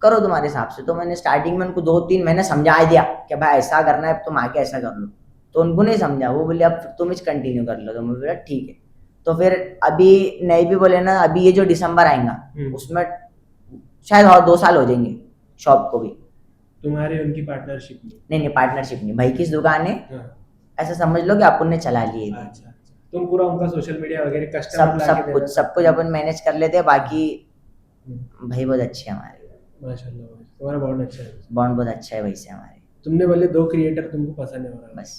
करो तुम्हारे हिसाब से। तो मैंने स्टार्टिंग में उनको 2-3 महीने समझा दिया कि भाई ऐसा करना है, तुम आके ऐसा कर लो। तो उनको नहीं समझा, वो बोले अब तुम इस कंटिन्यू कर लो। तो मैं बोला ठीक है। तो फिर अभी नहीं भी बोले ना, अभी ये जो दिसंबर आएगा उसमें शायद और 2 साल हो जाएंगे शॉप को भी। तुम्हारे उनकी पार्टनरशिप में? नहीं पार्टनरशिप नहीं, भाई की दुकान है। ऐसा समझ लो कि अपन ने चला लिए। अच्छा, तुम पूरा उनका सोशल मीडिया वगैरह कस्टमर सब कुछ अपन मैनेज कर लेते हैं। बाकी भाई बहुत अच्छे हैं हमारे, माशाल्लाह। तुम्हारा बॉन्ड अच्छा है? बॉन्ड बहुत अच्छा है भाई से हमारे। तुमने बोले 2 क्रिएटर तुमको पसंद है और बस।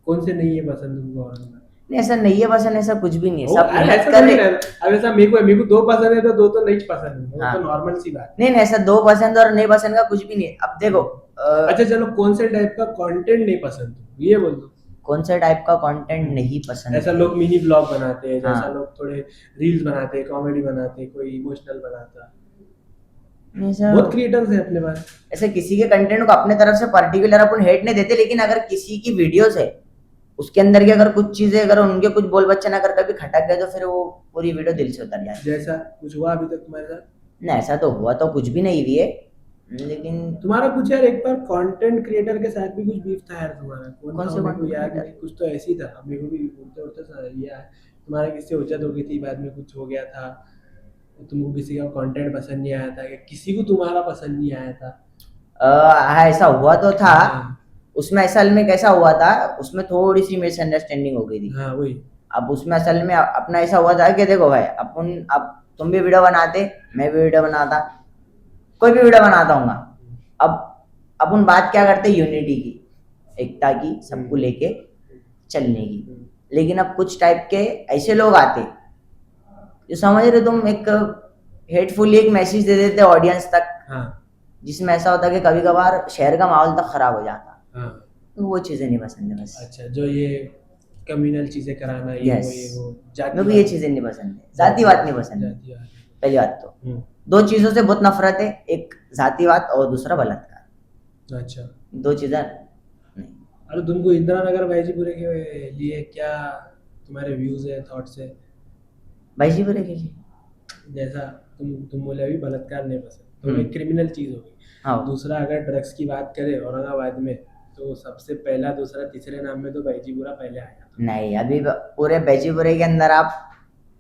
कौन से नहीं है पसंद तुमको? और नहीं, ऐसा नहीं है पसंद, ऐसा कुछ भी नहीं है, सब मेहनत कर रहे हैं। अब ऐसा मेरे को 2 पसंद है तो 2 तो नहीं पसंद है, वो तो नॉर्मल सी बात है। नहीं ऐसा 2 पसंद और नहीं पसंद का कुछ भी नहीं है। अब देखो अच्छा चलो, कौन से टाइप का कंटेंट नहीं पसंद ये बोल दो। कौन से टाइप का कंटेंट नहीं पसंद? ऐसा लोग मिनी ब्लॉग बनाते हैं, जैसा लोग थोड़े रील्स बनाते हैं, कॉमेडी बनाते हैं, कोई इमोशनल बनाता है। बहुत क्रिएटर्स हैं अपने पास। ऐसे किसी के कंटेंट को अपने तरफ से पर्टिकुलर अपन हेट नहीं देते, लेकिन अगर किसी की वीडियोस है उसके अंदर की अगर कुछ चीजें अगर उनके कुछ बोल बच्चन अगर कभी खटक गए तो फिर वो पूरी वीडियो दिल से उतर जाती है। जैसा कुछ हुआ अभी तक तुम्हारे साथ? नहीं ऐसा तो हुआ तो कुछ भी नहीं हुई है, लेकिन तुम्हारा कुछ यार एक बार कंटेंट क्रिएटर के साथ भी कुछ बीफ था यार तुम्हारा। कौन सा? मेरे को याद नहीं, कुछ तो ऐसी था। मेरे को भी बोलते बोलते यार तुम्हारा किससे उज्जत हो गई थी, बाद में कुछ हो गया था, तुमको किसी का कंटेंट पसंद नहीं आया था, किसी को तुम्हारा पसंद नहीं आया था? ऐसा हुआ तो था। उसमें असल में कैसा हुआ था, उसमें थोड़ी सी मिसअंडरस्टैंडिंग हो गई थी। हाँ वही। अब उसमें असल में अपना ऐसा हुआ था कि देखो भाई अपन, अब तुम भी वीडियो बनाते, मैं भी वीडियो बनाता, कोई भी वीडियो बनाता हूँ। अब अपन बात क्या करते, यूनिटी की, एकता की, सबको लेके चलने की। लेकिन अब कुछ टाइप के ऐसे लोग आते जो समझ रहे तुम, एक हेटफुली एक मैसेज दे देते ऑडियंस तक। जिसमें ऐसा होता है कि कभी कभार शहर का माहौल तक खराब हो जाता। तो वो चीजें नहीं पसंद है बस। अच्छा, जो ये कम्युनल चीजें कराना, ये वो मेरे को ये चीजें नहीं पसंद है, जातिवाद नहीं पसंद है। पहली बात तो 2 चीजों से बहुत नफरत है, एक जातिवाद और दूसरा बलात्कार। अच्छा, 2 चीजें नहीं। अरे तुमको इंदिरा नगर भाईजीपुरे के लिए क्या तुम्हारे व्यूज है, थॉट्स है? भाईजीपुरे के लिए जैसा तुम बोले अभी बलात्कार नहीं पसंद, तो हम्म। एक क्रिमिनल चीज होगी। हाँ। दूसरा अगर ड्रग्स की बात करें औरंगाबाद में, तो सबसे पहला दूसरा तीसरे नाम में तो बैजीपुरा पहले आया। नहीं, अभी पूरे बेजीपुरे के अंदर आप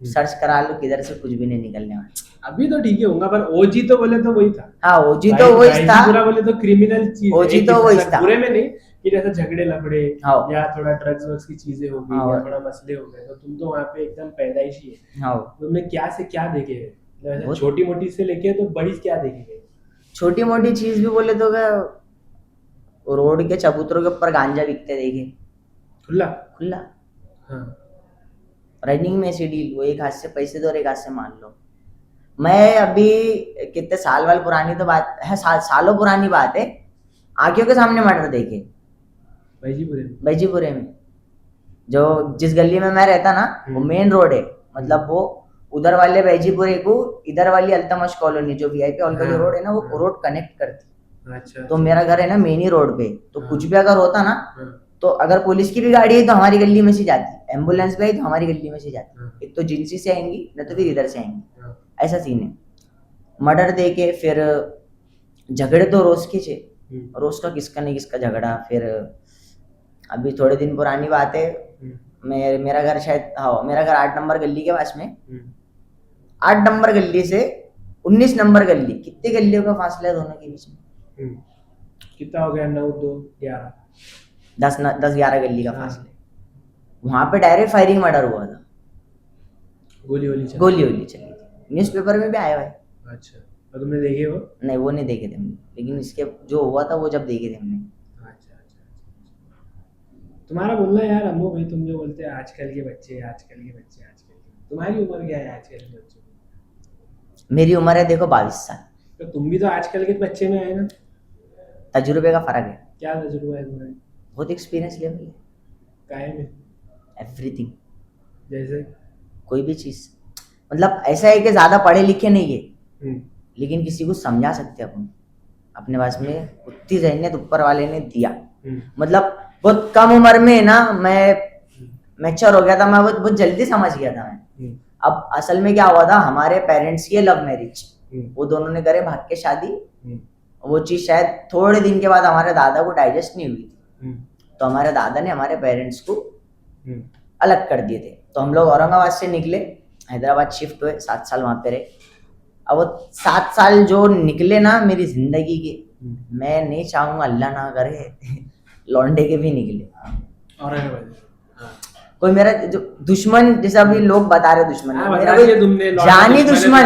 सर्च करा लो, किधर से कुछ भी नहीं निकलने वाला। अभी तो ठीक है होगा, पर ओजी तो बोले तो वही था। हाँ, ओजी तो वही था। बैजीपुरा बोले तो क्रिमिनल चीज है, ओजी एक तो किस्म वही से, था। बुरे में नहीं कि जैसे झगड़े लफड़े हाँ। या थोड़ा ड्रग्स वग्स की चीजें हो गई हाँ। या थोड़ा मसले हो गए, तो तुम तो वहाँ पे एकदम पैदाइशी है। हाँ। तुमने क्या से क्या देखे है, बहुत- छोटी मोटी से लेके तो बड़ी क्या देखे है? छोटी मोटी चीज भी बोले तो क्या, रोड के चबूतरों के ऊपर गांजा बिकते देखे, खुला। खुला। हाँ। रनिंग में ऐसी डील, वो एक हाथ से पैसे दो और एक हाथ से मान लो। मैं अभी कितने साल वाल पुरानी तो बात है, सालों पुरानी बात है, आंखों के सामने मर्डर देखे बैजीपुरे में। बैजीपुरे में। जो जिस गली में मैं रहता ना, वो मेन रोड है, मतलब वो उधर वाले बैजीपुरे को इधर वाली अल्तमश कॉलोनी जो वीआईपी हॉल का जो रोड है ना, वो रोड कनेक्ट करती। अच्छा। तो मेरा घर है ना मेन ही रोड पे, तो हाँ। कुछ भी अगर होता ना, तो अगर पुलिस की भी गाड़ी है तो हमारी गली में से जाती, एम्बुलेंस भी आई तो हमारी गली में से जाती। एक तो जिनसी से आएंगी, नहीं तो फिर इधर से आएंगी, ऐसा सीन है। मर्डर दे के फिर झगड़े तो रोज के थे, रोज का किसका नहीं किसका झगड़ा। फिर अभी थोड़े दिन पुरानी बात है, मेरा घर शायद, हाँ मेरा घर 8 नंबर गली के पास में, 8 नंबर गली से 19 नंबर गली, कितनी गलियों का फासला है दोनों के बीच में? कितना हो गया? 9 2 11 10-11 गली का फासला। वहां पे डायरेक्ट फायरिंग मर्डर हुआ था, गोली गोली चली थी, न्यूज़पेपर में भी आया हुआ है। अच्छा, और तुमने देखे वो? नहीं, वो नहीं देखे थे हमने, लेकिन इसके जो हुआ था वो जब देखे थे हमने। अच्छा। तुम्हारा बोलना यार अम्मू भाई, तुम जो बोलते हैं आजकल के बच्चे, तुम्हारी उम्र क्या है आजकल के बच्चों की? मेरी उम्र है देखो 22 साल। तो तुम भी तो आजकल के बच्चे में आए ना। तजुर्बे का फर्क है। क्या तजुर्बा है तुम्हारा? बहुत एक्सपीरियंस लेवल है, काहे में? एवरीथिंग। जैसे कोई भी चीज, मतलब ऐसा है कि ज्यादा पढ़े लिखे नहीं है, लेकिन किसी को समझा सकते अपन अपने पास में उतनी जहनियत ऊपर वाले ने दिया। मतलब बहुत कम उम्र में ना मैं मैच्योर हो गया था, मैं बहुत जल्दी समझ गया था मैं। अब असल में क्या हुआ था, हमारे पेरेंट्स की लव मैरिज, वो दोनों ने करे भाग के शादी। वो चीज शायद थोड़े दिन के बाद हमारे दादा को डाइजेस्ट नहीं हुई थी, तो हमारे दादा ने हमारे पेरेंट्स को अलग कर दिए थे। तो हम लोग औरंगाबाद से निकले, हैदराबाद शिफ्ट हुए, 7 साल वहां पे रहे। अब वो 7 साल जो निकले ना मेरी जिंदगी के, मैं नहीं चाहूंगा अल्लाह ना करे लौंडे के भी निकले। औरंगाबाद कोई मेरा जो दुश्मन, जैसे अभी लोग बता रहे दुश्मन, मेरा तुमने कोई जानी दुश्मन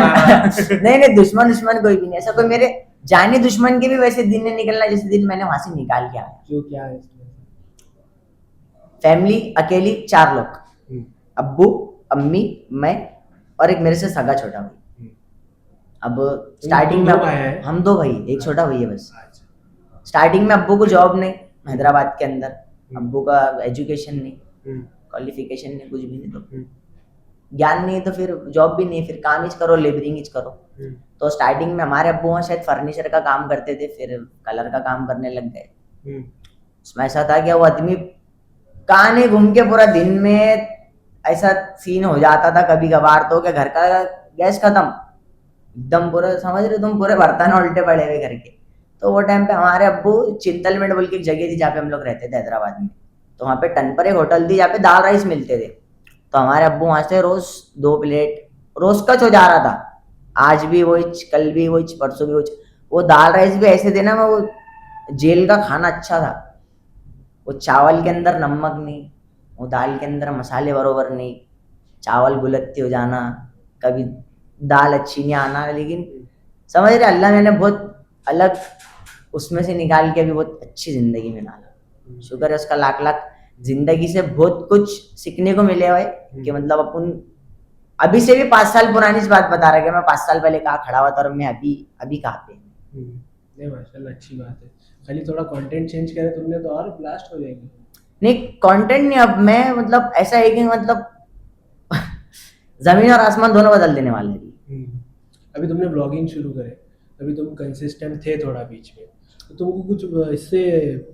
नहीं दुश्मन कोई भी नहीं, ऐसा कोई मेरे जानी दुश्मन के भी वैसे दिन नहीं निकलना जैसे दिन मैंने वहां से निकाल के आया। जो क्या है इसमें? फैमिली अकेली 4 लोग, अब्बू अम्मी मैं और एक मेरे से सगा छोटा भाई। अब स्टार्टिंग में हम 2 भाई, एक छोटा भाई है बस। स्टार्टिंग में अब्बू को जॉब नहीं हैदराबाद के अंदर, अब्बू का एजुकेशन नहीं, क्वालिफिकेशन नहीं, कुछ भी नहीं, तो ज्ञान नहीं, तो फिर जॉब भी नहीं, फिर काम ही करो, लेबरिंग ही करो। तो स्टार्टिंग में हमारे अब्बू वहाँ शायद फर्नीचर का काम करते थे, फिर कलर का काम करने लग गए। उसमें ऐसा था कि वो आदमी कहाँ नहीं घूम के पूरा दिन में ऐसा सीन हो जाता था कभी कभार, तो क्या घर का गैस खत्म, एकदम पूरे समझ रहे तुम, पूरे बर्तन उल्टे पड़े हुए घर के। तो वो टाइम पे हमारे अब्बू चिंतलमेंट बोल के एक जगह थी जहाँ पे हम लोग रहते थे हैदराबाद में, तो वहाँ पे टन पर एक होटल थी जहाँ पे दाल राइस मिलते थे। तो हमारे अब्बू वहाँ से रोज 2 प्लेट रोज का हो जा रहा था, आज भी वही, कल भी वही, परसों भी वही। वो दाल राइस भी ऐसे थे ना, वो जेल का खाना अच्छा था। वो चावल के अंदर नमक नहीं, वो दाल के अंदर मसाले बरोबर नहीं, चावल गुलत्ती हो जाना, कभी दाल अच्छी नहीं आना, लेकिन समझ रहे अल्लाह मैंने बहुत अलग उसमें से निकाल के अभी बहुत अच्छी जिंदगी में डाला। शुक्र है उसका लाख लाख, जिंदगी से बहुत कुछ सीखने को मिले हुए कि मतलब अपन अभी से भी 5 साल पुरानी इस बात बता रहा कि मैं 5 साल पहले कहाँ खड़ा हुआ था और मैं अभी कहाँ पे। नहीं माशाल्लाह अच्छी बात है, खाली थोड़ा कंटेंट चेंज करे तुमने तो और ब्लास्ट हो जाएगी। नहीं कंटेंट नहीं, अब मैं मतलब ऐसा है कि मतलब जमीन और आसमान दोनों बदल देने वाले हैं। अभी तुमने ब्लॉगिंग शुरू करे, अभी तुम कंसिस्टेंट थे थोड़ा बीच में, तो तुमको कुछ इससे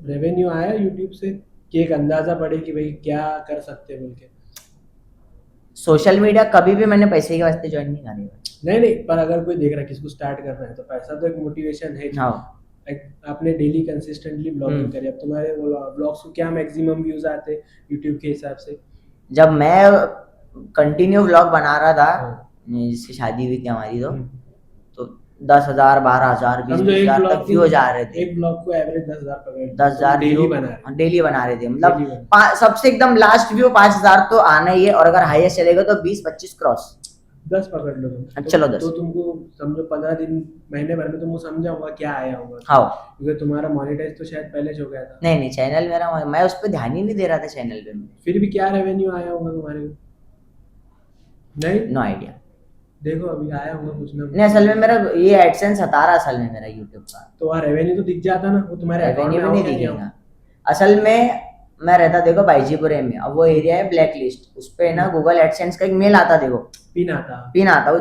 रेवेन्यू आया यूट्यूब से कि एक अंदाजा पड़े कि भाई क्या कर सकते बोल के? सोशल मीडिया कभी भी मैंने पैसे के वास्ते ज्वाइन नहीं करी। नहीं, पर अगर कोई देख रहा है किसको स्टार्ट कर रहा है तो पैसा तो एक मोटिवेशन है। हाँ। आपने डेली कंसिस्टेंटली ब्लॉगिंग करी, अब तुम्हारे ब्लॉग्स को क्या मैक्सिमम व्यूज आते यूट्यूब के हिसाब से? जब मैं कंटिन्यू व्लॉग बना रहा था, जिससे शादी हुई थी हमारी, तो 10,000 12,000 20,000 तक व्यू जा रहे थे। एक ब्लॉग को एवरेज 10,000 पकड़, 10,000 डेली बना रहे थे। मतलब सबसे एकदम लास्ट व्यू 5,000 तो आना ही है, और अगर हाईएस्ट चलेगा तो 20-25 क्रॉस। 10 पकड़ लो तुम। चलो 10। तो तुमको समझो 15 दिन महीने भर में तुमको समझा होगा क्या आया होगा। हाँ, क्योंकि तुम्हारा मोनेटाइज तो शायद पहले हो गया था। नहीं चैनल मेरा, मैं उस पर ध्यान ही नहीं दे रहा था चैनल पे। फिर भी क्या रेवेन्यू आया होगा तुम्हारे को? नहीं, नो आइडिया। देखो अभी आया होगा कुछ ना। नहीं, असल में मेरा ये एडसेंस 17 असल में मेरा यूट्यूब का, तो वहाँ रेवेन्यू तो दिख जाता ना, वो तुम्हारे अकाउंट में नहीं दिखेगा। असल में मैं रहता देखो बाईजीपुरे में, अब वो एरिया है ब्लैक लिस्ट, उस पे ना गूगल एडसेंस का एक मेल आता, देखो पिन आता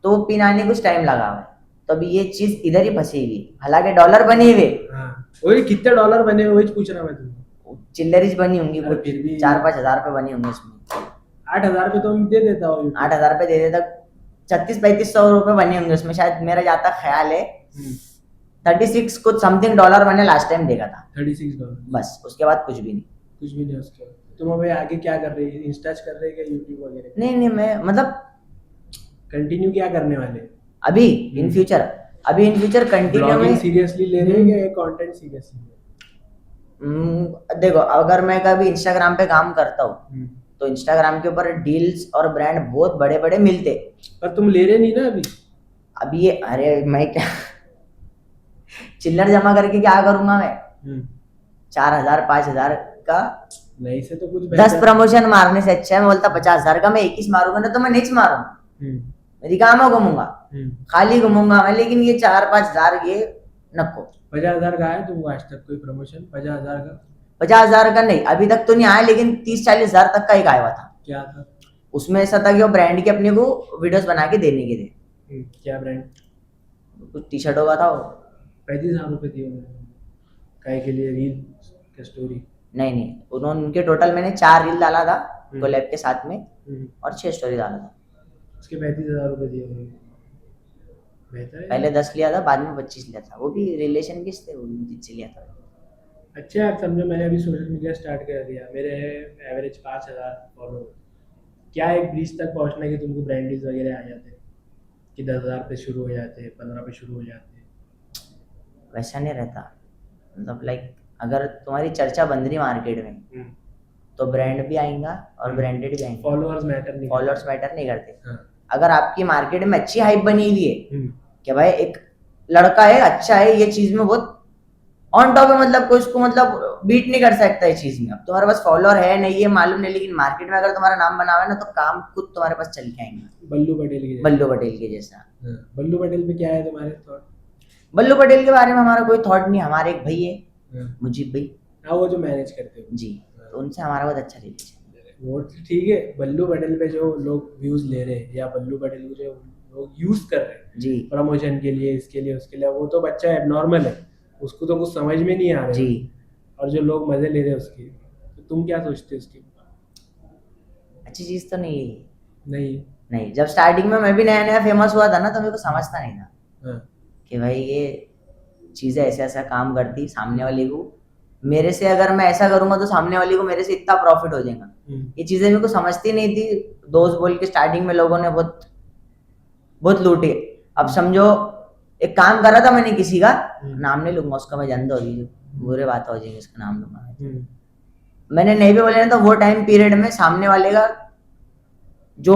तो पिन आने कुछ टाइम लगा हुआ है, तो अभी ये चीज इधर ही फंसी हुई। हालांकि डॉलर बने हुए, वही कितने डॉलर बने हुए वही पूछ रहा मैं तुमको। चिल्लरीज बनी होंगी कुछ 4-5 हजार पे बनी होंगी उसमें। 8,000 पे तो हम दे देता हूँ, 8,000 पे दे देता। 3600-3500 रुपए बने होंगे उसमें शायद, मेरा जाता ख्याल है 36 कुछ समथिंग डॉलर मैंने लास्ट टाइम देखा था। 36 डॉलर बस, उसके बाद कुछ भी नहीं। उसके बाद तुम अभी आगे क्या कर रही है? इंस्टा कर रही है क्या, यूट्यूब वगैरह? नहीं, मैं मतलब कंटिन्यू क्या करने वाले अभी इन फ्यूचर कंटिन्यू में सीरियसली ले रहे हैं या कंटेंट सीरियसली? देखो, अगर मैं कभी इंस्टाग्राम पे काम करता हूँ तो इंस्टाग्राम के ऊपर डील्स और ब्रांड बहुत बड़े बड़े मिलते, पर तुम ले रहे नहीं ना अभी ये। अरे मैं क्या चिल्लर जमा करके क्या करूंगा मैं? 4,000-5,000 का नहीं से तो कुछ 10 प्रमोशन मारने से अच्छा है मैं बोलता 50,000 का मैं 21 मारूंगा ना, तो मैं नेक्स्ट मारूंगा। मेरी काम है घूमूंगा, खाली घूमूंगा मैं, लेकिन ये 4-5,000 ये नको। 50,000 का है तुमको आज तक कोई प्रमोशन? 50,000 का? 50,000 का नहीं, अभी तक तो नहीं आया, लेकिन 30-40,000 तक का एक आया हुआ था। क्या था उसमें? ऐसा था कि वो ब्रांड के अपने को वीडियोस बना के देने के थे। क्या ब्रांड? कुछ टी शर्ट होगा था वो। 35,000 रुपए दिए काय के लिए? रील क्या स्टोरी? नहीं, उन्होंने उनके टोटल मैंने 4 रील डाला था कोलैब के साथ में, और 6 स्टोरी डाला था। उसके 35,000 रुपए दिए। बेहतर है। पहले 10 लिया था, बाद में 25 लिया था, वो भी रिलेशन के थे, वो जिससे लिया था। अच्छा यार, समझो मैंने अभी सोशल मीडिया स्टार्ट कर दिया, मेरे एवरेज 5,000 फॉलोअर। क्या एक ब्रीज तक पहुंचना कि तुमको ब्रांडीज वगैरह आ जाते हैं कि 10,000 पे शुरू हो जाते हैं, 15 पे शुरू हो जाते हैं? वैसा नहीं रहता, मतलब लाइक अगर तुम्हारी चर्चा बन रही मार्केट में तो ब्रांड भी आएगा और ब्रांडेड भी आएंगे। फॉलोअर्स मैटर नहीं करते। अगर आपकी मार्केट में अच्छी हाइप बनी हुई है कि भाई एक लड़का है अच्छा है, ये चीज में बहुत ऑन टॉप है, मतलब कोई उसको मतलब बीट नहीं कर सकता इस चीज में। अब तुम्हारे पास फॉलोअर है नहीं ये मालूम नहीं, लेकिन मार्केट में अगर तुम्हारा नाम बना हुआ है ना, तो काम खुद तुम्हारे पास चल के आएंगे। बल्लू पटेल के जैसा। बल्लू पटेल पे क्या है तुम्हारे थॉट? बल्लू पटेल के बारे में हमारा कोई थॉट नहीं, हमारे एक भाई है मुजीब भाई, हाँ वो जो मैनेज करते हो जी, तो उनसे हमारा बहुत अच्छा रिलेशन। वो ठीक है। बल्लू पटेल पे जो लोग व्यूज ले रहे हैं या बल्लू पटेल को जो लोग यूज कर रहे हैं जी प्रमोशन के लिए, इसके लिए उसके लिए, वो तो बच्चा एबनॉर्मल है, उसको तो कुछ समझ में नहीं आ रहा जी। और जो लोग मजे ले रहे हैं उसकी, तो तुम क्या सोचते हो उसकी? अच्छी चीज तो नहीं। जब स्टार्टिंग में मैं भी नया फेमस हुआ था ना, तो मेरे को समझता नहीं था कि भाई ये चीजें ऐसा काम करती, सामने वाले को मेरे से अगर मैं ऐसा करूंगा तो सामने वाले को मेरे से इतना प्रॉफिट हो जाएगा। ये चीजें मेरे को समझती नहीं थी। दोस्त बोल के स्टार्टिंग में लोगों ने बहुत लूटे। अब समझो एक काम करा था मैंने किसी का, नाम नहीं लूंगा उसका, मैं जानता होगी, बुरे बात हो जाएंगे उसका नाम लूंगा। मैंने नहीं भी बोले ना, तो वो टाइम पीरियड में सामने वाले का जो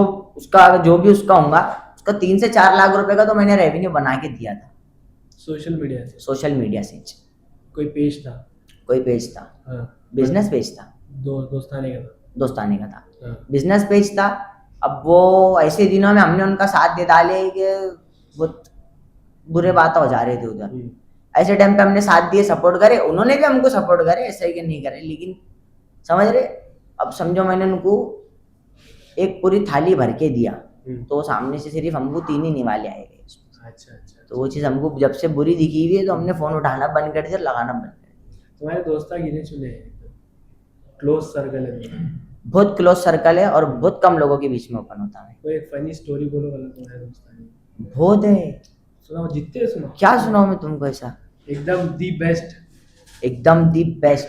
भी उसका होगा, उसका 3 से 4 लाख रुपए का तो मैंने रेवेन्यू बना के दिया था सोशल मीडिया से। कोई पेज था बिजनेस पेज था, दोस्ताने का था बिजनेस पेज था। अब वो ऐसे दिनों में हमने उनका साथ दे डाले कि बहुत बुरे बात हो जा रहे थे उधर। ऐसे टाइम पे हमने साथ दिए, सपोर्ट करे, उन्होंने भी हमको सपोर्ट करे, ऐसा ही कि नहीं करे, लेकिन समझ रहे। अब समझो मैंने उनको एक पूरी थाली भर के दिया, तो सामने से सिर्फ हमको 3 ही निवाले आए गए। अच्छा। तो वो चीज हमको जब से बुरी दिखी हुई है, तो हमने फोन उठाना बंद कर दिया, लगाना बंद कर दिया। तुम्हारे दोस्त गिने चुने क्लोज सर्कल है? बहुत क्लोज सर्कल है और बहुत कम लोगों के बीच में ओपन होता है। कोई फनी स्टोरी बोलो वाला तुम्हारे दोस्तानी। बहुत है। सुनाओ, जितने सुनाओ। क्या सुनाऊं मैं तुमको ऐसा? एकदम दी बेस्ट। एकदम दी बेस्ट।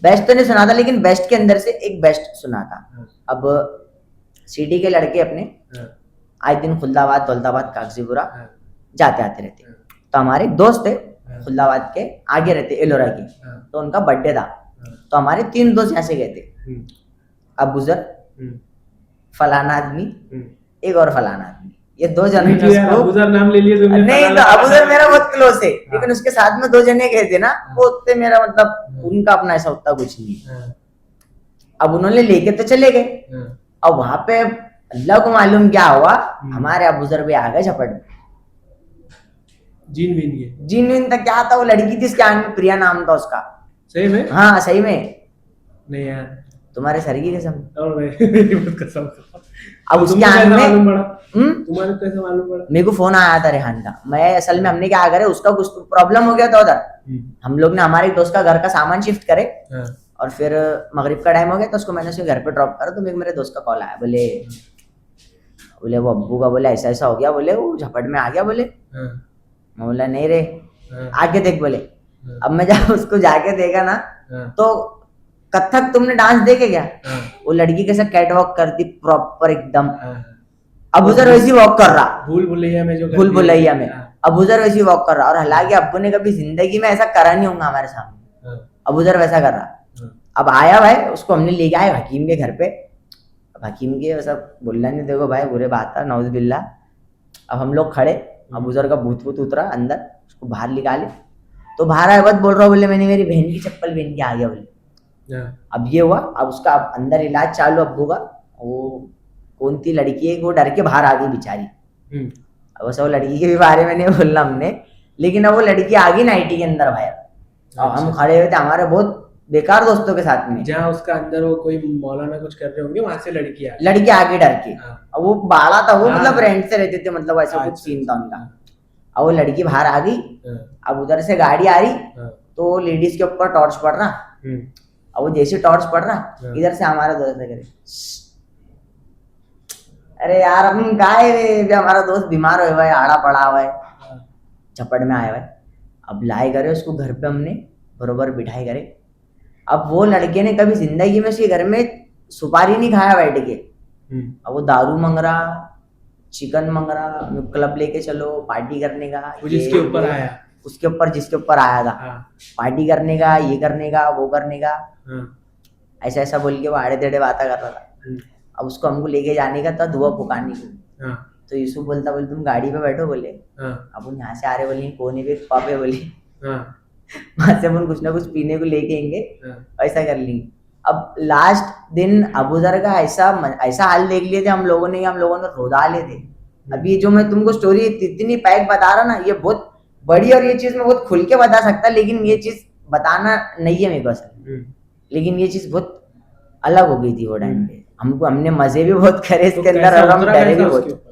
बेस्ट तो नहीं सुना था, लेकिन बेस्ट के अंदर से एक बेस्ट सुना था। अब सिटी के लड़के अपने आए दिन खुलदाबाद दौलताबाद कागजीपुरा जाते आते रहते। तो हमारे एक दोस्त थे खुलदाबाद के आगे रहते एलोरा के, तो उनका बर्थडे था। तो हमारे 3 दोस्त यहाँ से गए थे, अबूजर, फलाना आदमी, एक और फलाना आदमी। ये 2 जने अबूजर नाम ले लिया तुमने? नहीं, तो अबूजर मेरा बहुत क्लोज है, लेकिन उसके साथ में 2 जने गए थे ना, वो उतने मेरा मतलब उनका अपना ऐसा उतना कुछ नहीं। अब उन्होंने लेके तो चले गए। अब वहां पे अल्लाह को मालूम क्या हुआ, हमारे अबूजर भी आ गए झपट में। जीन विन तक क्या था, वो लड़की थी इसके आगे में, प्रिया नाम था उसका। सही में? हाँ सही में। नहीं यार, तुम्हारे सर की कसम। कसम। अब उसके आगे में तुम्हारे कैसे मालूम पड़ा? मेरे को फोन आया था रेहान का। मैं असल में हमने क्या करे, उसका कुछ प्रॉब्लम हो गया था उधर। हम लोग ने हमारे दोस्त का घर का सामान शिफ्ट करे और फिर मगरिब का टाइम हो गया तो उसको मैंने उसके घर पे ड्रॉप करा। तो मेरे दोस्त का कॉल आया, बोले वो अब्बू का बोले ऐसा ऐसा हो गया, बोले वो झपट में आ गया। बोले मैं बोला नहीं रे, आगे देख। बोले अब मैं जब उसको जाके देखा ना, तो कथक तुमने डांस देखे क्या? वो लड़की कैसे कैट वॉक करती प्रॉपर एकदम। अबूजर वैसी वॉक कर रहा, भूल भुलैया में अबूजर वैसी वॉक कर रहा। और हालांकि अब्बू ने कभी जिंदगी में ऐसा करा नहीं होगा हमारे सामने, अबूजर वैसा कर रहा। अब आया भाई, उसको हमने ले गया हकीम के घर पे। अब हकीम के वैसा बोलना नहीं, देखो भाई बुरे बात था, नौज बिल्ला। अब हम लोग खड़े, अबूजर का भूत भूत उतरा अंदर, उसको बाहर निकाले। तो बाहर आए बाद बोल रहा, बोले मैंने मेरी बहन की चप्पल पहन के आ गया। बोले अब ये हुआ। अब उसका अंदर इलाज चालू अब्बू का। वो कौन थी लड़की है, वो डर के बाहर आ गई बेचारी। अब वो लड़की के भी बारे में नहीं बोलना हमने, लेकिन अब वो लड़की आ गई नाइटी के अंदर बाहर। और हम खड़े हुए थे हमारे बहुत बेकार दोस्तों के साथ में, जहाँ उसका अंदर वो कोई मौलाना कुछ कर रहे होंगे, वहां से लड़की आगे डर के। अब वो बाड़ा था वो, मतलब रेंट से रहते थे, मतलब ऐसा कुछ सीन था उनका। अब वो लड़की बाहर आ गई। अब उधर से गाड़ी आ रही, तो लेडीज के ऊपर टॉर्च पड़ रहा। अब वो जैसे टॉर्च पड़ रहा, इधर से हमारा दोस्त करे, अरे यार हम का है, हमारा दोस्त बीमार हुआ है, आड़ा पड़ा हुआ है, झपट में आया हुआ है। अब लाए करे उसको घर पे, हमने बरोबर बिठाई करे। अब वो लड़के ने कभी जिंदगी में उसके घर में सुपारी नहीं खाया बैठ के। अब वो दारू मंग रहा, चिकन मंग रहा, क्लब लेके चलो पार्टी करने का, जिसके ऊपर आया, उसके ऊपर जिसके ऊपर आया था, पार्टी करने का, ये करने का, वो करने का, ऐसा ऐसा बोल के वो आड़े टेढ़े बातें कर रहा था। अब उसको हमको लेके जाने का था धुआं फुकाने को। तो यूसुफ बोलता, बोले तुम गाड़ी पे बैठो। बोले अब उन यहाँ से आ रहे, बोले कोने पे पापे, बोले वहां से अपन कुछ ना कुछ पीने को लेके आएंगे, ऐसा कर लेंगे। अब लास्ट दिन अबूजर का ऐसा हाल देख लिए थे हम लोगों ने रो डाले थे। अब ये जो मैं तुमको स्टोरी इतनी पैक बता रहा ना, ये बहुत बड़ी, और ये चीज मैं बहुत खुल के बता सकता, लेकिन ये चीज बताना नहीं है मेरे को असल। लेकिन ये चीज बहुत अलग हो गई थी वो टाइम पे। हमने मजे भी बहुत करे इसके अंदर, और हम डरे भी बहुत।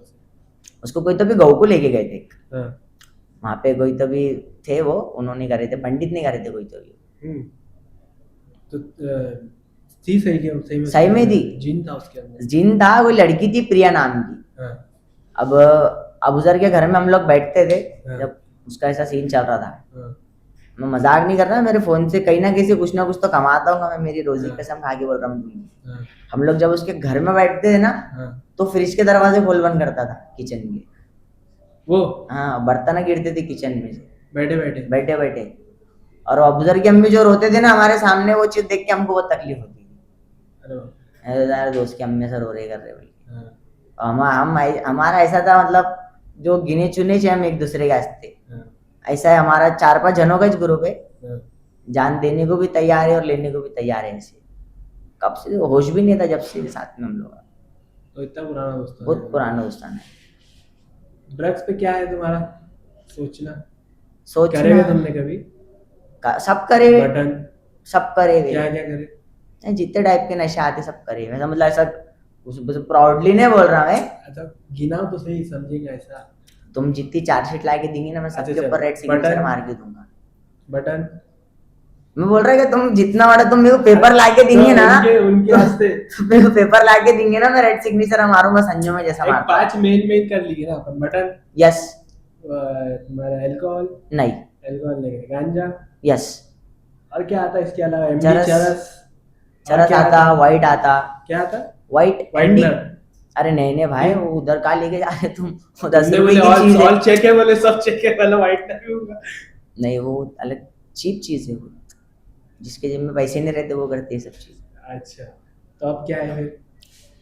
उसको कोई तो भी गऊ को लेके गए थे वहां पे, कोई तो भी थे वो, उन्होंने करे थे, पंडित ने करे थे कोई तो भी। तो थी सही में थी, जिन था उसके अंदर, जिन था। वो लड़की थी प्रिया नाम की। अब अबूजर के घर में हम लोग बैठते थे जब उसका ऐसा सीन चल रहा था। मैं मजाक नहीं कर रहा, मेरे फोन से कहीं ना कहीं कुछ ना कुछ तो कमाता हूँ मैं, मेरी रोजी कसम खा के बोल रहा हूँ। हम लोग जब उसके घर में बैठते थे ना, तो फ्रिज के दरवाजे खोल बंद करता था किचन के वो। हाँ, बर्तन गिरते थे किचन में से बैठे बैठे। और अबूजर की अम्मी जो रोते थे ना हमारे सामने, वो चीज देख के हमको बहुत तकलीफ होती थी। यार दोस्त की अम्मी से रो रहे कर रहे भाई। हमारा ऐसा था, मतलब जो गिने चुने थे हम एक दूसरे के हंसते। ऐसा है हमारा 4-5 जनों का ग्रुप है, जान देने को भी तैयार है और लेने को भी तैयार है। ऐसे कब से होश भी नहीं था जब से साथ में हम लोग। तो इतना पुराना दोस्ताना, बहुत पुराना दोस्ताना है। ड्रग्स पे क्या है तुम्हारा सोच करेगा तुमने कभी? सब करे, बटन सब करे, क्या क्या करे, जितने टाइप के नशे आते सब करे। वैसा मतलब ऐसा प्राउडली नहीं बोल रहा मैं। अच्छा गिनाओ तो सही, समझेंगे ऐसा। तुम जितनी चार्जशीट ला के देंगे ना, मैं सबके ऊपर रेड सिग्नेचर मार के दूंगा। बटन मैं बोल रहा कि तुम जितना बड़ा तुम मेरे को पेपर लाके देंगे ना, उनके वास्ते मेरे को पेपर लाके देंगे ना, मैं रेड सिग्नेचर मारूंगा संजो में जैसा एक मारता हूँ। 5 मेन कर लिए ना अपन। मटन, यस, तुम्हारा अल्कोहल नहीं, नहीं, गांजा, यस, और क्या आता है इसके अलावा? एमडी, चरस, और चरस क्या आता, व्हाइट आता, क्या आता? White whitener. अरे नहीं नहीं भाई, वो उधर का लेके जा रहे तुम, वो 10 तुमने रुपए बोले की चीज है। ऑल चेक है, बोले सब चेक है, पहले व्हाइटनर भी होगा। नहीं, वो अलग चीप चीज है वो, जिसके जेब में पैसे नहीं रहते वो करते हैं सब चीज। अच्छा, तो अब क्या है फिर?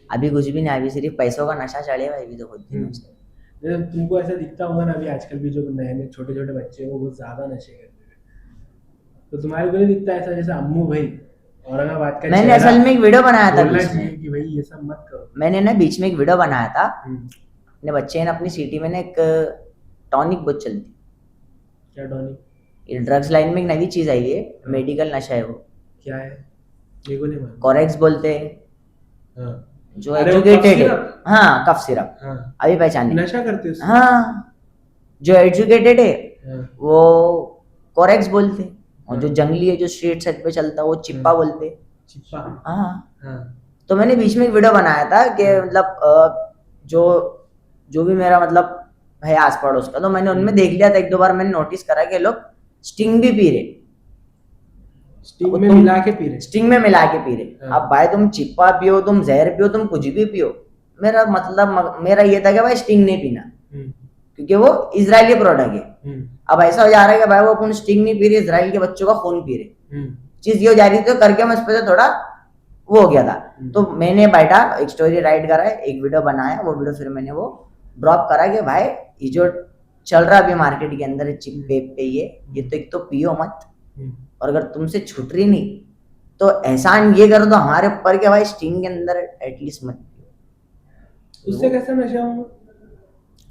अभी कुछ भी नहीं, अभी सिर्फ पैसों का नशा चढ़े हुआ है अभी तो खुद दिनों से। जैसे तुमको ऐसा दिखता होगा ना, अभी आजकल भी जो नए नए छोटे छोटे बच्चे हैं वो बहुत ज्यादा नशे करते हैं, तो तुम्हारे को नहीं दिखता ऐसा? जैसे अम्मू भाई औरंगाबाद का मैंने चेहरा असल में एक वीडियो बनाया था बोलना बीच चाहिए में, कि भाई ये सब मत करो। मैंने ना बीच में एक वीडियो बनाया था, हम्म, अपने बच्चे ने अपनी सिटी में ना एक टॉनिक बहुत चलती, क्या टॉनिक? ये ड्रग्स लाइन में एक नई चीज आई है, मेडिकल नशा है वो, क्या है? मेरे को नहीं मालूम। कोरेक्स बोलते हैं, हाँ, जो अरे वो एजुकेटेड है, कफ सिरप? हाँ कफ सिरप, हाँ, अभी पहचाने, नशा करते हो उससे? हाँ जो एजुकेटेड है हाँ, वो कोरेक्स बोलते हैं, और जो हाँ। जंगली है जो स्ट्रीट साइड पे चलता है वो चिप्पा बोलते हैं। चिप्पा? हाँ, हाँ, तो मैंने बीच में एक वीडियो बनाया था कि मतलब जो जो भी मेरा मतलब है आस पड़ोस का, तो मैंने उनमें देख लिया था, एक दो बार मैंने नोटिस करा कि लोग स्टिंग भी पी रहे, स्टिंग अब में तुम मिला के पी रहे? स्टिंग में मिला के पी रहे। हाँ। अब भाई तुम चिप्पा पियो, तुम जहर पियो, तुम कुछ भी पियो, मेरा मतलब मेरा ये था कि भाई स्टिंग नहीं पीना, क्योंकि वो इजरायली प्रोडक्ट है। अब ऐसा हो जा रहा है कि भाई वो अपन स्टिंग नहीं पी रहे, इजराइल के बच्चों का खून पी रहे, चीज ये हो जा रही थी, तो करके मैं इस पे थोड़ा वो हो गया था। तो मैंने बैठा एक स्टोरी राइट करा, एक वीडियो बनाया, वो वीडियो फिर मैंने वो ड्रॉप करा कि भाई ये जो चल रहा है अभी मार्केट के अंदर चिप वेप पे, ये तो एक तो पियो मत, और अगर तुमसे छूट रही नहीं तो एहसान ये कर दो हमारे ऊपर के भाई स्टिंग के अंदर एटलीस्ट मत पियो। उससे कैसा नशा होगा?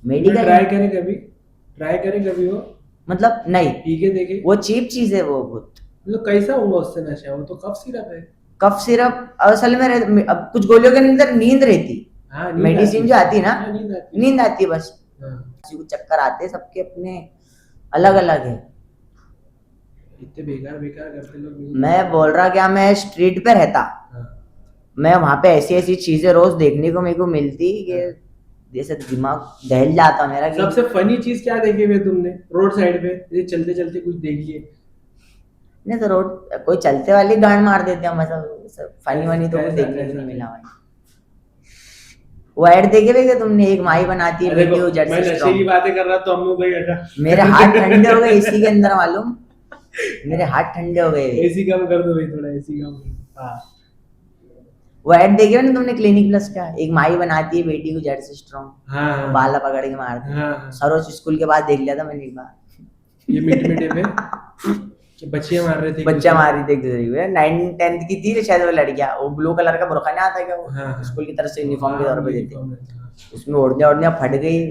मेडिकल ट्राई करे कभी वो, मतलब नहीं, पी के देखे? वो चीप चीज है वो बहुत। मतलब कैसा होगा उससे नशा? वो तो कफ सिरप है। कफ सिरप असल में अब कुछ गोलियों के अंदर नींद रहती, हाँ, मेडिसिन जो आती है ना, हाँ, नींद आती है बस, हाँ। किसी को चक्कर आते हैं, सबके अपने अलग अलग है। इतने बेकार करते लोग। मैं बोल रहा क्या, मैं स्ट्रीट पे रहता, हाँ, मैं वहां पे ऐसी ऐसी चीजें रोज देखने को मेरे को मिलती कि जैसे दिमाग दहल जाता मेरा कि सबसे फनी चीज क्या देखे हुए तुमने रोड साइड पे? ये चलते चलते कुछ देख लिए? नहीं तो रोड कोई चलते वाली गांड मार देते हैं, मतलब फनी वनी तो कुछ देखने को नहीं मिला भाई। वो ऐड देखे थे कि तुमने, एक माई बनाती है वीडियो मैं जर्सी नशे की स्ट्रॉन्ग, बातें कर रहा तो अम्मू भाई ऐसा मेरे हाथ ठंडे हो गए इसी के अंदर, मालूम, मेरे हाथ ठंडे हो गए। एसी कम कर दो भाई, थोड़ा एसी कम कर दो। हाँ, वो ऐड देखे हो ना तुमने क्लिनिक प्लस का, एक माई बनाती है बेटी को जर्सी स्ट्रॉन्ग, हाँ, बाला पकड़ के मारती है। हाँ। सरोज स्कूल के बाद देख लिया था मैंने एक बार, ये मीठे पे कि बच्चियां मार रहे थे, बच्चा मारी थी एक दूसरे को, 9th-10th की थी शायद वो लड़कियां, वो ब्लू कलर का बुरखा नहीं आता क्या वो, हाँ, हाँ। स्कूल की तरफ से यूनिफॉर्म के तौर पे देते, हाँ, उसमें ओढ़ने ओढ़ने फट गई,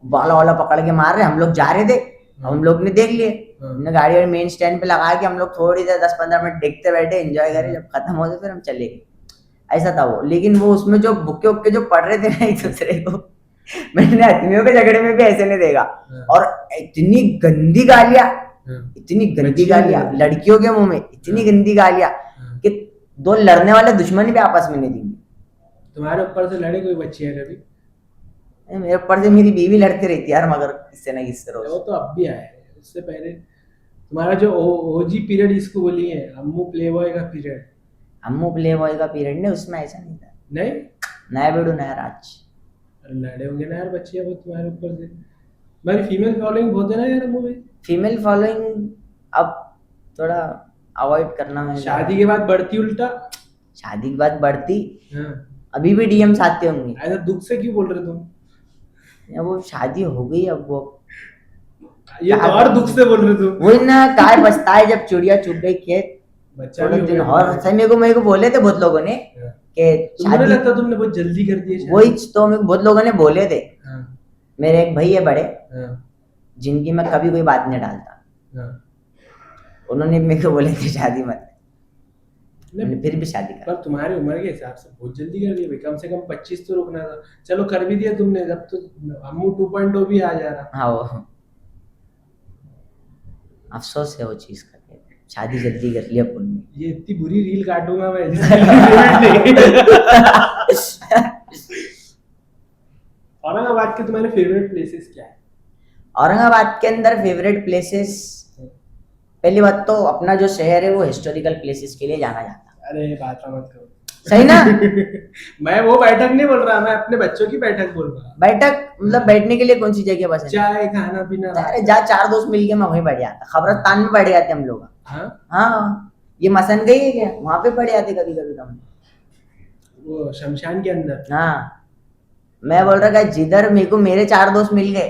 बाला वाला पकड़ के मार रहे, हम लोग जा रहे थे, हम लोग ने देख लिए, हमने गाड़ी और मेन स्टैंड पे लगा के हम लोग थोड़ी देर 10-15 मिनट देखते बैठे, एंजॉय करे, जब खत्म हो गए फिर हम चले गए, ऐसा था वो। लेकिन वो उसमें जो बुक्के उक्के जो पढ़ रहे थे ना एक दूसरे को, मैंने आदमियों के झगड़े में भी ऐसे नहीं देखा, और इतनी गंदी गालियां, इतनी गंदी गालियां लड़कियों के मुंह में, इतनी गंदी गालियां कि दो लड़ने वाले दुश्मन भी आपस में नहीं देंगे। तुम्हारे ऊपर से लड़े कोई बच्चियां कभी? मेरे ऊपर से मेरी बीवी लड़ती रहती है यार, मगर किससे ना किससे रोज। वो तो अब भी आए, उससे पहले तुम्हारा जो ओजी पीरियड इसको बोली है, अम्मू प्लेबॉय का पीरियड, अम्मू प्ले बॉय का पीरियड नहीं, उसमें ऐसा नहीं था, नहीं? नया बेडू नया राज। लड़े होंगे ना यार बच्चियां वो तुम्हारे ऊपर से। मेरी फीमेल फॉलोइंग बहुत है ना यार अम्मू में। फीमेल फॉलोइंग अब थोड़ा अवॉइड करना है, शादी के बाद बढ़ती उल्टा? शादी के बाद बढ़ती, हाँ, अभी भी डीएम्स आते होंगे, ऐसा दुख से क्यों बोल रहे तुम? या वो शादी हो गई अब वो, ये तो और दुख से बोल रहे तुम। वही ना, काय बचता है जब चिड़िया चुग गई खेत, बच्चा थोड़े भी हो दिन गया और तुम्हारा। सही मेरे को बोले थे बहुत लोगों ने कि तुम्हें शादी, लगता तुमने बहुत जल्दी कर दी है शादी? वही तो मेरे को बहुत लोगों ने बोले थे, हाँ, मेरे एक भाई है बड़े, हाँ, जिनकी मैं कभी कोई बात नहीं डालता, हाँ। उन्होंने मेरे को बोले थे शादी मत, नहीं, मैंने फिर भी शादी कर। पर तुम्हारी उम्र के हिसाब से बहुत जल्दी कर दिया भाई, कम से कम 25 तो रुकना था। चलो कर भी दिया तुमने, जब तो अम्मू 2.0 भी आ जा रहा। हाँ वो अफसोस है वो चीज का, शादी जल्दी कर लिया अपन ने। ये इतनी बुरी रील काटूंगा मैं जिसमें औरंगाबाद के तुम्हारे फेवरेट प्लेसेस क्या है? औरंगाबाद के अंदर फेवरेट प्लेसेस, पहली बात तो अपना जो शहर है वो हिस्टोरिकल प्लेसेस के लिए जाना जाता है। अरे बात मत करो। सही ना? मैं वो बैठक नहीं बोल रहा, मैं अपने बच्चों की बैठक बोल रहा। बैठक मतलब बैठने के लिए कौन सी जगह पसंद है? चाय खाना पीना। अरे जा 4 दोस्त मिलके मैं वहीं बैठ जाता, खबरस्तान में बैठ जाते हम लोग। हाँ हाँ, ये मसन गई है क्या, वहां पे बैठ जाते कभी कभी हम। वो शमशान के अंदर। हाँ, मैं बोल रहा था जिधर मेरे को मेरे 4 दोस्त मिल गए,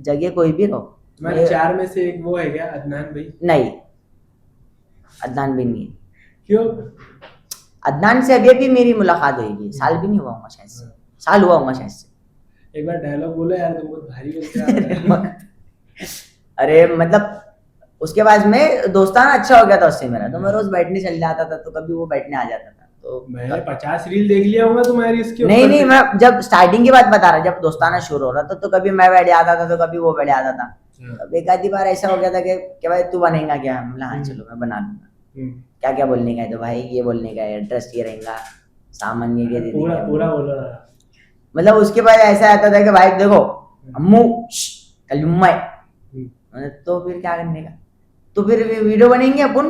जगह कोई भी रहो। तुम्हारे 4 में से एक वो है क्या, अदनान भाई? नहीं, अदनान भी नहीं है। क्यों? अदनान से अभी मेरी मुलाकात हुई, साल भी नहीं हुआ होगा शायद से, साल हुआ होगा शायद से। एक बार डायलॉग बोलो यार, तुम बहुत भारी बोलते। अरे मतलब उसके बाद में दोस्ताना अच्छा हो गया था उससे मेरा, तो मैं रोज बैठने चल जाता था, तो कभी वो बैठने आ जाता था। तो मैंने 50 रील देख लिया होगा तुम्हारी इसके नहीं ऊपर नहीं, से। मैं जब स्टार्टिंग की बात बता रहा, जब दोस्ताना शुरू हो रहा था तो कभी मैं बैठ जाता था, तो कभी वो बैठ जाता था। अब एक आधी बार ऐसा हो गया था कि भाई तू बनेगा क्या, मतलब हाँ चलो मैं बना लूंगा। क्या क्या बोलने का है, तो भाई ये बोलने का है, एड्रेस ये रहेगा, सामान ये दे पूरा देंगे। पूरा बोलो। मतलब उसके बाद ऐसा आता था कि भाई देखो अम्मू कल जुम्मा है, तो फिर क्या करने का, तो फिर वीडियो बनेंगे अपन,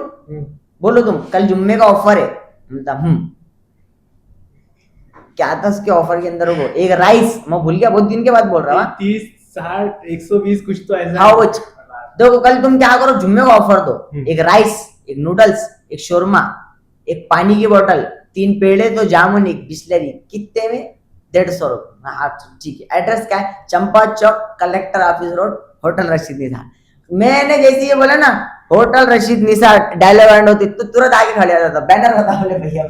बोलो तुम कल जुम्मे का ऑफर है, मतलब क्या था उसके ऑफर के अंदर, वो एक राइस, मैं भूल गया, बहुत दिन के बाद बोल रहा हूँ। 30 60 120 कुछ तो ऐसा। हाँ वो देखो कल तुम क्या करो, जुम्मे का ऑफर दो, एक राइस, एक नूडल्स, एक शोरमा, एक पानी की बोतल, 3 पेड़े, तो जामुन, एक बिस्लरी, कितने में 150 रुपये। हाँ ठीक है। एड्रेस क्या है, Champa Chowk, collector office road, hotel Rashid Nisar. मैंने जैसे ये बोला ना होटल रशीद निसार, डायलॉग होती तो तुरंत आगे खड़े जाता था, बैनर बता बोले भैया।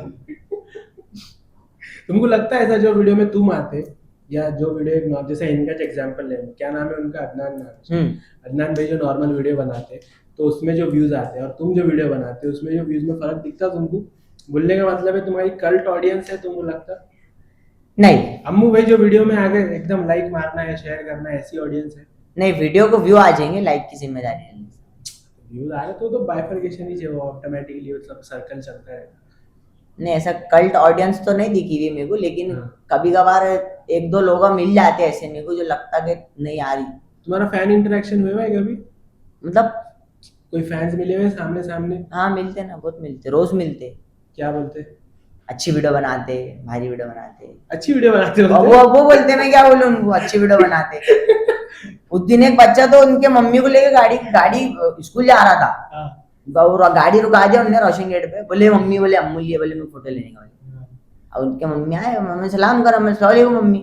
तुमको लगता है ऐसा जो वीडियो में तुम आते या जो वीडियो जैसे इनका एग्जांपल ले, क्या नाम है उनका, अदनान नाम है। अदनान भाई जो नॉर्मल वीडियो बनाते तो उसमें जो व्यूज आते हैं और तुम जो वीडियो बनाते हो उसमें जो व्यूज में फर्क दिखता तुमको? बोलने का मतलब है तुम्हारी कल्ट ऑडियंस है, तुमको लगता? नहीं, अम्मू भाई जो वीडियो में आगे एकदम लाइक मारना है, शेयर करना है, ऐसी ऑडियंस है? नहीं, वीडियो को व्यू आ जाएंगे, लाइक की जिम्मेदारी नहीं। व्यूज आ रहे तो बाइफरकेशन ही चाहिए, ऑटोमेटिकली सब सर्कल चलता है। नहीं, ऐसा कल्ट ऑडियंस तो नहीं दिखी हुई मेरे को, लेकिन कभी कभार 1-2 लोग मिल जाते हैं ऐसे मेरे को जो लगता कि नहीं आ रही। तुम्हारा फैन इंटरेक्शन हुआ है कभी? मतलब कोई फैंस मिले हुए सामने सामने? हाँ मिलते ना, बहुत मिलते, रोज मिलते। क्या बोलते? अच्छी वीडियो बनाते, भारी वीडियो बनाते। अच्छी वीडियो बनाते हो? वो बोलते, मैं क्या बोलूं उनको, अच्छी वीडियो बनाते। उस दिन एक बच्चा तो उनके मम्मी को लेके गाड़ी स्कूल जा रहा था, गाड़ी रुका दिया उन्होंने रोशन गेट पे, बोले मम्मी, बोले अम्मू लिए, बोले मैं फोटो लेने का। और उनके मम्मी आए, मम्मी सलाम करो, मैं सलाम मम्मी,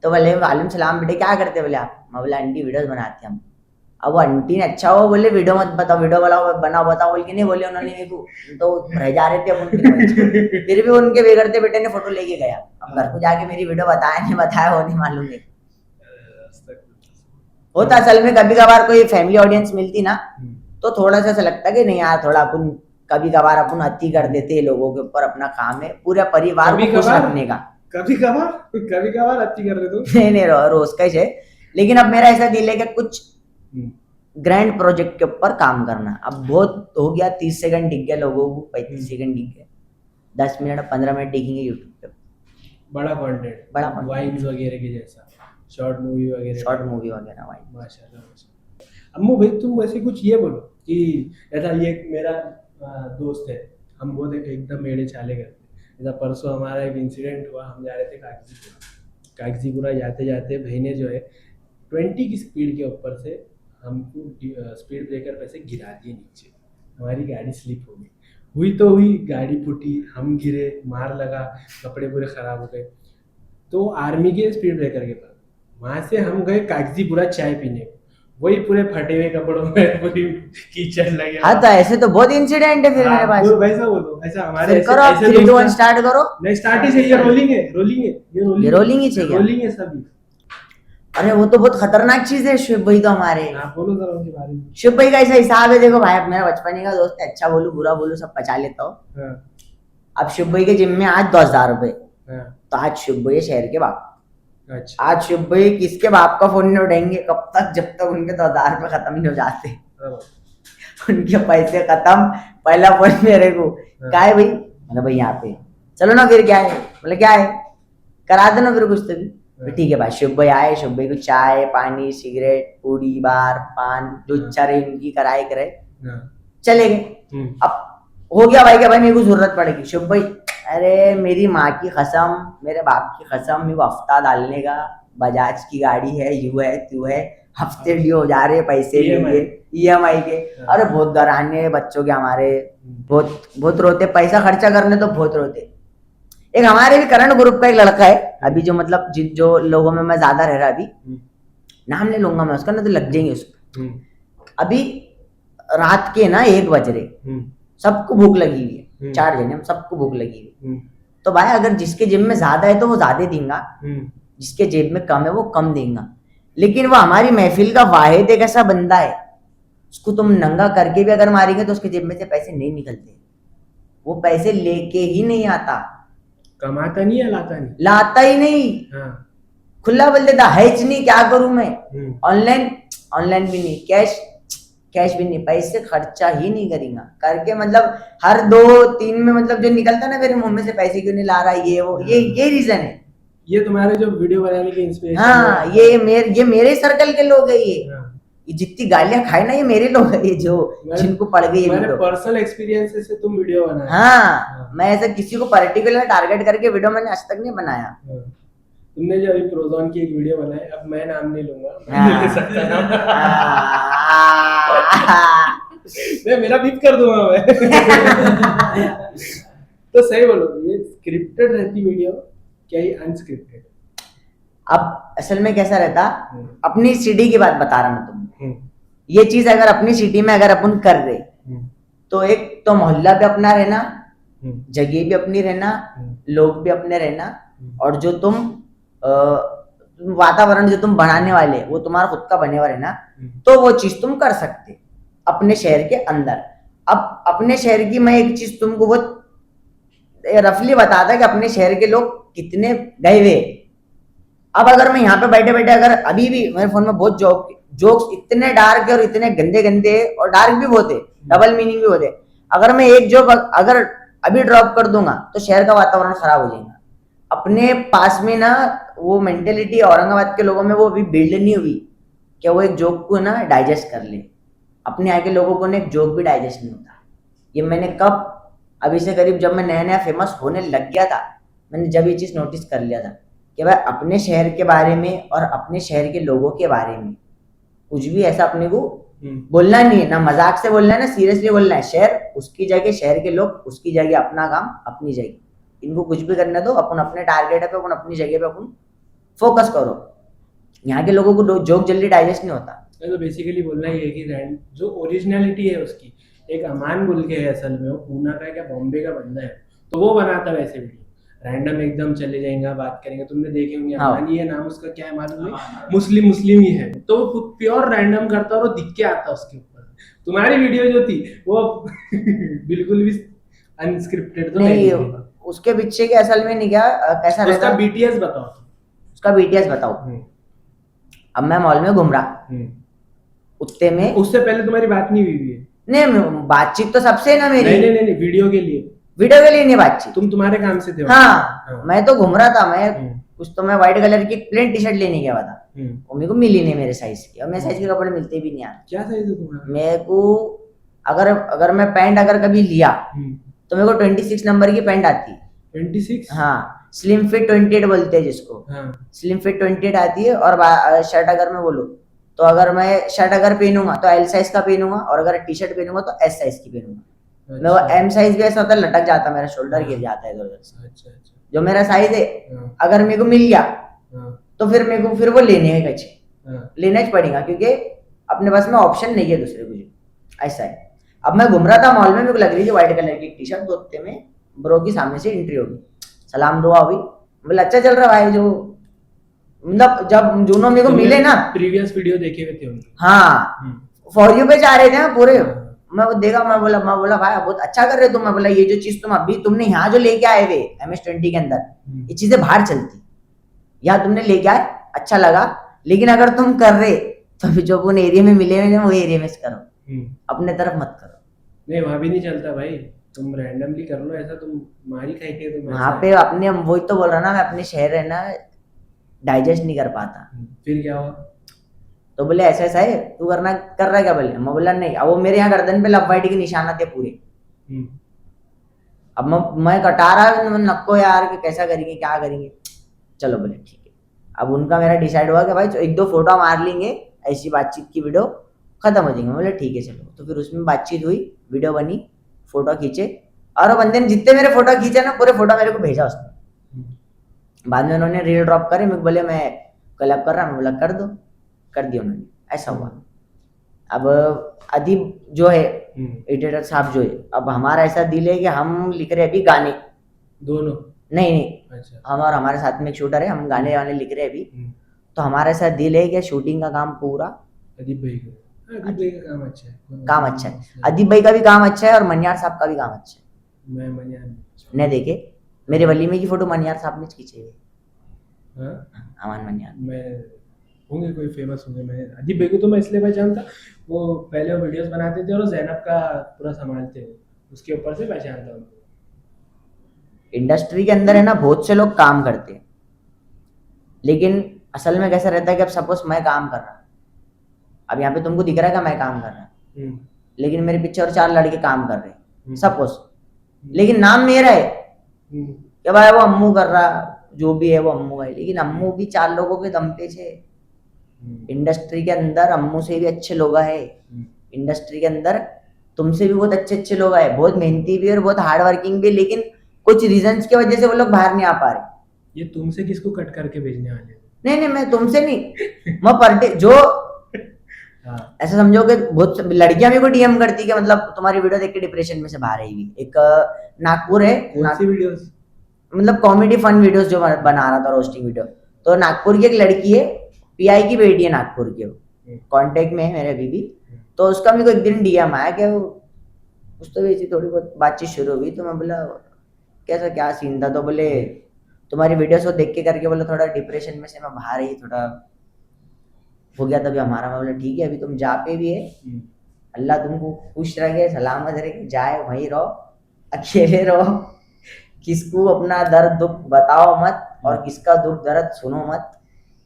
तो बोले वालेकुम सलाम बेटे, क्या करते बोले आप? मैं बोला आंटी वीडियोस बनाते हम। अब वो आंटी ने अच्छा हुआ बोले वीडियो मत बताओ, वीडियो बनाओ बताओ बोल के नहीं बोले उन्होंने मेरे को, तो रह जा रहे थे अब उनके। फिर भी उनके बिगड़ते बेटे ने फोटो लेके गया, अब घर को जाके मेरी वीडियो बताया नहीं बताया वो नहीं मालूम है। होता असल में कभी कभार कोई फैमिली ऑडियंस मिलती ना तो थोड़ा सा ऐसा लगता कि नहीं यार, थोड़ा अपन कभी कभार अपन अति कर देते लोगों के ऊपर, अपना काम है पूरे परिवार को खुश रखने का। कभी कभार अति कर रहे तुम? नहीं रोज का ही है, लेकिन अब मेरा ऐसा दिल है कि कुछ ग्रैंड प्रोजेक्ट के ऊपर काम करना। अब बहुत हो गया, 30 सेकंड दिख गया लोगों को, 35 सेकंड दिख गया, 10 मिनट 15 मिनट दिखेंगे यूट्यूब पे। बड़ा कंटेंट, वाइन्स वगैरह के जैसा, शॉर्ट मूवी वगैरह माशाल्लाह। अम्मू भाई तुम वैसे कुछ ये बोलो कि ऐसा, ये मेरा दोस्त है, हम बहुत एकदम मेरे चाले करते। ऐसा परसों हमारा एक इंसिडेंट हुआ, हम जा रहे थे कागजीपुरा जाते जाते भाई ने जो है 20 की स्पीड के ऊपर से हमको स्पीड ब्रेकर पे से गिरा दिए नीचे, हमारी गाड़ी स्लिप हो गई, हुई तो हुई, गाड़ी फूटी, हम गिरे, मार लगा, कपड़े पूरे खराब हो गए। तो आर्मी के स्पीड ब्रेकर के पास, वहां से हम गए कागजीपुरा चाय पीने, वही पूरे फटे हुए कपड़ों में पूरी कीचड़ लगे। हाँ तो ऐसे तो बहुत इंसिडेंट है फिर मेरे पास। वैसा बोलो, ऐसा हमारे करो, 3 2 1 स्टार्ट करो। नहीं स्टार्ट ही चाहिए, रोलिंग है, रोलिंग ही चाहिए, रोलिंग है सभी। अरे वो तो बहुत खतरनाक चीज है शिव भाई तो हमारे। बोलो जरा उनके बारे में। शिव भाई का ऐसा हिसाब है, देखो भाई मेरा बचपन का दोस्त है, अच्छा बोलू बुरा बोलू सब पचा लेता हूँ। अब शिव भाई के जिम में आज 10,000 रुपए, तो आज शिव भाई शहर के बाप, अच्छा आज शिव भाई किसके बाप का फोन नहीं उठाएंगे कब तक, जब तक उनके 10,000 रुपए खत्म नहीं हो जाते। उनके पैसे खत्म, पहला फोन मेरे को, क्या है भाई? मतलब भाई यहाँ पे चलो ना, फिर क्या है? बोले क्या है, करा देना फिर कुछ तो भी। ठीक है भाई, शुभ भाई आए, शुभ भाई को चाय पानी सिगरेट पूड़ी बार पान जो इच्छा रही उनकी कराए करे, चले गए। अब हो गया भाई, क्या भाई मेरे को जरूरत पड़ेगी, शुभ भाई अरे मेरी माँ की कसम, मेरे बाप की कसम, मेरे को हफ्ता डालने का, बजाज की गाड़ी है, यू है तू है, हफ्ते ड्यू हो जा रहे पैसे लेंगे EMI के। अरे बहुत घराने बच्चों के हमारे, बहुत बहुत रोते, पैसा खर्चा करने तो बहुत रोते। एक हमारे भी करंट ग्रुप का एक लड़का है अभी, जो मतलब जो लोगों में मैं ज्यादा रह रहा, अभी नाम नहीं लूंगा मैं उसका, ना तो लग जाएंगे उसको। अभी रात के ना 1 बज रहे, सबको भूख लगी हुई है, 4 जने हम, सबको भूख लगी हुई है। तो भाई अगर जिसके जेब में ज्यादा है तो वो ज्यादा देगा, जिसके जेब में कम है वो कम देगा। लेकिन वो हमारी महफिल का वाहिद एक ऐसा बंदा है, उसको तुम नंगा करके भी अगर मारेंगे तो उसके जेब में से पैसे नहीं निकलते, वो पैसे लेके ही नहीं आता, कमाता नहीं है, लाता ही नहीं। हाँ। खुला बोल देता है नहीं, क्या करूं मैं, ऑनलाइन भी नहीं, कैश भी नहीं, पैसे खर्चा ही नहीं करेगा करके, मतलब हर 2-3 में मतलब जो निकलता ना मेरे मुंह में से, पैसे क्यों नहीं ला रहा, ये वो, ये रीजन है। ये तुम्हारे जो वीडियो बनाने की इंस्पिरेशन। हाँ, ये मेरे सर्कल के लोग है, ये जितनी गालियां खाए ना ये मेरे लोग है, ये जो जिनको पड़ गई है वीडियो, पर्सनल एक्सपीरियंस से तुम वीडियो बनाए। हाँ, मैं ऐसा किसी को पर्टिकुलर टारगेट करके वीडियो मैंने आज तक नहीं बनाया। तुमने जो अभी प्रोजोन की एक वीडियो बनाई, अब मैं नाम नहीं लूंगा, मैं ले सकता नाम। मैं मेरा बीप कर दूंगा मैं। तो सही बोलो, ये स्क्रिप्टेड रहती वीडियो क्या ही अनस्क्रिप्टेड? अब असल में कैसा रहता, अपनी सिटी की बात बता रहा मैं तुमको, ये चीज अगर अपनी सिटी में अगर अपन कर रहे, तो एक तो मोहल्ला भी अपना रहना, जगह भी अपनी रहना, लोग भी अपने रहना, और जो तुम वातावरण जो तुम बनाने वाले वो तुम्हारा खुद का बने हुआ रहना, तो वो चीज तुम कर सकते अपने शहर के अंदर। अब अपने शहर की मैं एक चीज तुमको बहुत रफली बताता कि अपने शहर के लोग कितने गए हुए। अब अगर मैं यहाँ पे बैठे बैठे अगर अभी भी मेरे फोन में बहुत जोक्स इतने डार्क है और इतने गंदे गंदे और डार्क भी बहुत है, डबल मीनिंग भी होते, अगर मैं एक जोक अगर अभी ड्रॉप कर दूंगा तो शहर का वातावरण खराब हो जाएगा। अपने पास में ना वो मेंटेलिटी औरंगाबाद के लोगों में वो अभी बिल्ड नहीं हुई कि वो एक जोक को ना डाइजेस्ट कर ले। अपने यहाँ के लोगों को ना एक जोक भी डाइजेस्ट नहीं होता। ये मैंने कब, अभी से करीब जब मैं नया नया फेमस होने लग गया था, मैंने जब ये चीज नोटिस कर लिया था कि भाई अपने शहर के बारे में और अपने शहर के लोगों के बारे में कुछ भी ऐसा अपने को बोलना नहीं है, ना मजाक से बोलना है ना सीरियसली बोलना है। शहर उसकी जगह, शहर के लोग उसकी जगह, अपना काम अपनी जगह, इनको कुछ भी करने दो, अपन अपने टारगेट पे, अपन अपनी जगह पे अपन फोकस करो। यहाँ के लोगों को जोक जल्दी डाइजेस्ट नहीं होता। तो बेसिकली बोलना ये है कि जो ओरिजिनलिटी है उसकी, एक अमान बोल के है असल में, वो पूना का क्या बॉम्बे का बंदा है, तो वो बनाता है वैसे वीडियो, रैंडम एकदम चले जाएंगे, बात करेंगे, तुमने देखे होंगे। हाँ। ये नाम उसका क्या है मालूम नहीं, मुस्लिम ही है, तो वो प्योर रैंडम करता और दिख के आता उसके ऊपर। तुम्हारी वीडियो जो थी वो बिल्कुल भी अनस्क्रिप्टेड तो नहीं, उसके पीछे के असल में नहीं, क्या कैसा रहता, उसका BTS बताओ, उसका BTS बताओ। अब मैं मॉल में घूम रहा, उत्ते में, उससे पहले तुम्हारी बात नहीं हुई है? नहीं, बातचीत तो सबसे ना मेरी। नहीं, वीडियो के लिए नहीं बातचीत, तुम्हारे काम से थे। हाँ, मैं तो घूम रहा था, मैं कुछ तो मैं व्हाइट कलर की प्लेन टी शर्ट लेने गया था, वो मेरे को मिली नहीं मेरे साइज की, और मेरे साइज के कपड़े मिलते भी नहीं यार। क्या साइज है तुम्हारा? मेरे को अगर मैं पैंट अगर कभी लिया तो मेरे को 26 नंबर की पैंट आती है। 26? हाँ, स्लिम फिट 28 बोलते हैं जिसको, स्लिम फिट 28 आती है। और शर्ट अगर मैं बोलूँ तो अगर मैं शर्ट अगर पहनूंगा तो L साइज का पहनूंगा, और अगर टी शर्ट पहनूंगा तो S साइज की पहनूंगा। मैं वो M साइज भी ऐसा होता है, लटक जाता, मेरा शोल्डर गिर जाता है इधर उधर से। अच्छा। जो मेरा साइज है अगर मेरे को मिल गया तो फिर मेरे को फिर वो लेने है लेना ही पड़ेगा, क्योंकि अपने पास में ऑप्शन नहीं है दूसरे कुछ, ऐसा है। अब मैं घूम रहा था मॉल में, मेरे को लग रही थी व्हाइट कलर की टी शर्ट, दोस्ते में ब्रो की सामने से एंट्री होगी, सलाम दुआ हुई, बोला अच्छा चल रहा भाई। जो मतलब जब दोनों मेरे को मिले ना, प्रीवियस वीडियो देखे हुए थे उनके, हाँ, फॉर यू पे जा रहे थे ना पूरे। मैं वो देखा, मैं बोला भाई बहुत अच्छा कर रहे तुम। मैं बोला ये जो चीज तुमने यहाँ जो लेके आए थे MS-20 के अंदर, ये चीजें बाहर चलती, यहाँ तुमने लेके आए अच्छा लगा, लेकिन अगर तुम कर रहे तो जो उन एरिया में मिले हुए वो एरिया में करो। अपने तरफ मत करो। नहीं वहाँ भी नहीं चलता भाई, तुम रैंडमली कर लो ऐसा, तुम मारी खाएंगे तुम वहाँ ऐसा पे है। अपने, वही तो बोल रहा ना मैं, अपने शहर है ना, डाइजेस्ट नहीं कर पाता। फिर क्या हुआ? तो बोले ऐसा ऐसा है, तू करना कर रहा है क्या? बोले, मैं बोला नहीं। अब वो मेरे यहाँ गर्दन पे लव वाइट के निशान थे पूरे। अब मैं कटा रहा नको यार कि कैसा करेंगे क्या करेंगे। चलो बोले ठीक है। अब उनका मेरा डिसाइड हुआ कि भाई एक दो फोटो मार लेंगे, ऐसी बातचीत की वीडियो खत्म हो जाएंगे। बोले ठीक है चलो। तो फिर उसमें बातचीत हुई, वीडियो बनी, फोटो खींचे, और वो बंदे ने जितने मेरे फोटो खींचे ना, पूरे फोटो मेरे को भेजा उसने। बाद में उन्होंने रील ड्रॉप करे, मैं बोले मैं कलेक्ट कर रहा, मैं बोला कर दो, कर दिया उन्होंने। ऐसा हुआ। अब अदीब जो है एडिटर साहब जो है, अब हमारा ऐसा दिल है कि हम लिख रहे अभी गाने दोनों। नहीं अच्छा। हम और हमारे साथ में एक शूटर है, हम गाने वाने लिख रहे हैं अभी। तो हमारा ऐसा दिल है कि शूटिंग का काम पूरा अदीब भाई का, अदीब भाई का काम अच्छा है, काम अच्छा है। अदीब भाई का भी काम अच्छा है और मनियार साहब का भी काम अच्छा है। मैं मनियार ने देखे मेरे वलीमे की फोटो मनियार साहब ने खींची हुई है। हाँ? अमान मनियार। मैं होंगे कोई फेमस होंगे। मैं अदीब भाई को तो मैं इसलिए पहचानता, वो पहले वो वीडियोस बनाते थे और वो ज़ैनब का पूरा संभालते थे, उसके ऊपर से पहचानता उनको। इंडस्ट्री के अंदर है ना बहुत से लोग काम करते हैं, लेकिन असल में कैसा रहता है कि अब सपोज मैं काम कर रहा, अब यहाँ पे तुमको दिख रहा है कि मैं काम कर रहा, लेकिन मेरे पीछे और 4 लड़के काम कर रहे हैं सपोज, लेकिन नाम मेरा है कि भाई वो अम्मू कर रहा, जो भी है वो अम्मू है, लेकिन अम्मू भी 4 लोगों के दम पे छे। इंडस्ट्री के अंदर अम्मू से भी अच्छे लोग है, इंडस्ट्री के अंदर तुमसे भी बहुत अच्छे अच्छे लोग है, बहुत मेहनती भी और बहुत हार्ड वर्किंग भी, लेकिन कुछ रीजंस की वजह से वो लोग बाहर नहीं आ पा रहे। ये तुमसे किसको कट करके भेजने वाले? नहीं नहीं मैं तुमसे नहीं, मैं पर जो ऐसा समझो कि बहुत लड़कियां मेरे को डीएम करती कि मतलब तुम्हारी वीडियो देख के डिप्रेशन में से बाहर आई हुई। एक नागपुर है, कौन सी वीडियोस? मतलब कॉमेडी फन वीडियोस जो बना रहा था, रोस्टिंग वीडियो। तो नागपुर की एक लड़की है, पीआई की बेटी है नागपुर की, वो कांटेक्ट में है मेरे अभी भी। तो उसका मेरे को एक दिन डीएम आया कि कुछ तो वैसी थोड़ी बहुत बातचीत शुरू हुई। तो मैं बोला कैसा क्या सीन था? तो बोले तुम्हारी वीडियोस को देख के करके बोला थोड़ा डिप्रेशन में से मैं बाहर ही थोड़ा हो गया तभी हमारा। मैं बोला ठीक है, अभी तुम जा पे भी है, अल्लाह तुमको खुश रखे, सलामत रखे, जाए वहीं रहो, अकेले रहो, किसको अपना दर्द दुख बताओ मत, और किसका दुख दर्द सुनो मत,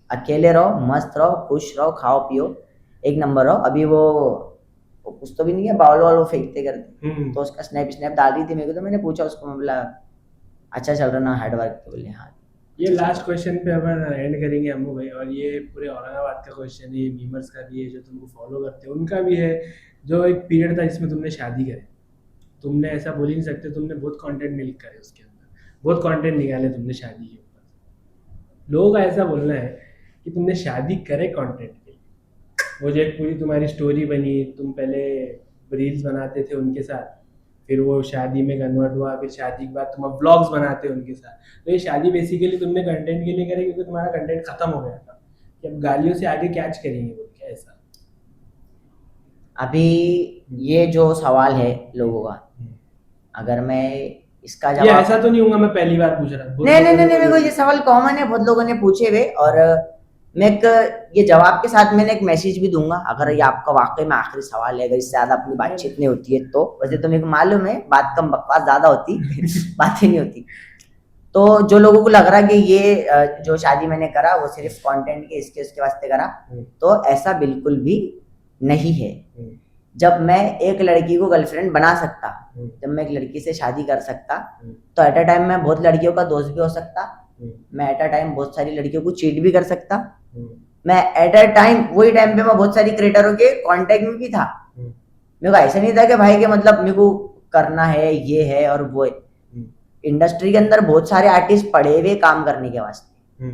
अकेले रहो, मस्त रहो, खुश रहो, खाओ पियो, एक नंबर रहो। अभी वो कुछ तो भी नहीं है, बाउल वाल वो फेंकते करते, तो उसका स्नैप डाल रही थी मेरे को। तो मैंने पूछा उसको, मैं बोला अच्छा चल रहा ना हार्ड वर्क? तो बोले हाँ। ये लास्ट क्वेश्चन पे अपन एंड करेंगे अम्मू भाई, और ये पूरे औरंगाबाद का क्वेश्चन है, ये मीमर्स का भी है, जो तुमको फॉलो करते हैं उनका भी है। जो एक पीरियड था जिसमें तुमने शादी करी, तुमने ऐसा बोल ही नहीं सकते, तुमने बहुत कंटेंट मिल करे उसके अंदर, बहुत कंटेंट निकाले तुमने शादी के ऊपर। लोगों का ऐसा बोलना है कि तुमने शादी करे कंटेंट के लिए। वो जो एक पूरी तुम्हारी स्टोरी बनी, तुम पहले रील्स बनाते थे उनके साथ, फिर वो शादी में कन्वर्ट हुआ, फिर शादी के बाद तुम अब व्लॉग्स बनाते हो उनके साथ। तो ये शादी बेसिकली तुमने कंटेंट के लिए करी, क्योंकि तुम्हारा कंटेंट खत्म हो गया था कि अब गालियों से आगे कैच करेंगे बोल के ऐसा। अभी ये जो सवाल है लोगों का, अगर मैं इसका ये जवाब, ऐसा तो नहीं होगा मैं पहली बार पूछ रहा, बहुत नहीं नहीं लोगों नहीं ने मेरे को ये सवाल कॉमन है, बहुत लोगों ने पूछे हुए, और मैं एक ये जवाब के साथ मैंने एक मैसेज भी दूंगा, अगर ये आपका वाकई में आखिरी सवाल है, अगर इससे ज्यादा अपनी बातचीत नहीं होती है तो। वैसे तो मेरे को मालूम है बात कम बकवास ज्यादा होती बातें नहीं होती। तो जो लोगों को लग रहा है कि ये जो शादी मैंने करा वो सिर्फ कंटेंट के इसके उसके वास्ते करा, तो ऐसा बिल्कुल भी नहीं है। जब मैं एक लड़की को गर्लफ्रेंड बना सकता, जब मैं एक लड़की से शादी कर सकता, तो एट अ टाइम मैं बहुत लड़कियों का दोस्त भी हो सकता, मैं एट अ टाइम बहुत सारी लड़कियों को चीट भी कर सकता, मैं एट अ टाइम वही टाइम पे मैं बहुत सारी क्रिएटरों के कांटेक्ट में भी था। मेरे को ऐसा नहीं था कि भाई के मतलब मेरे को करना है ये है और वो है। इंडस्ट्री के अंदर बहुत सारे आर्टिस्ट पड़े हुए काम करने के वास्ते,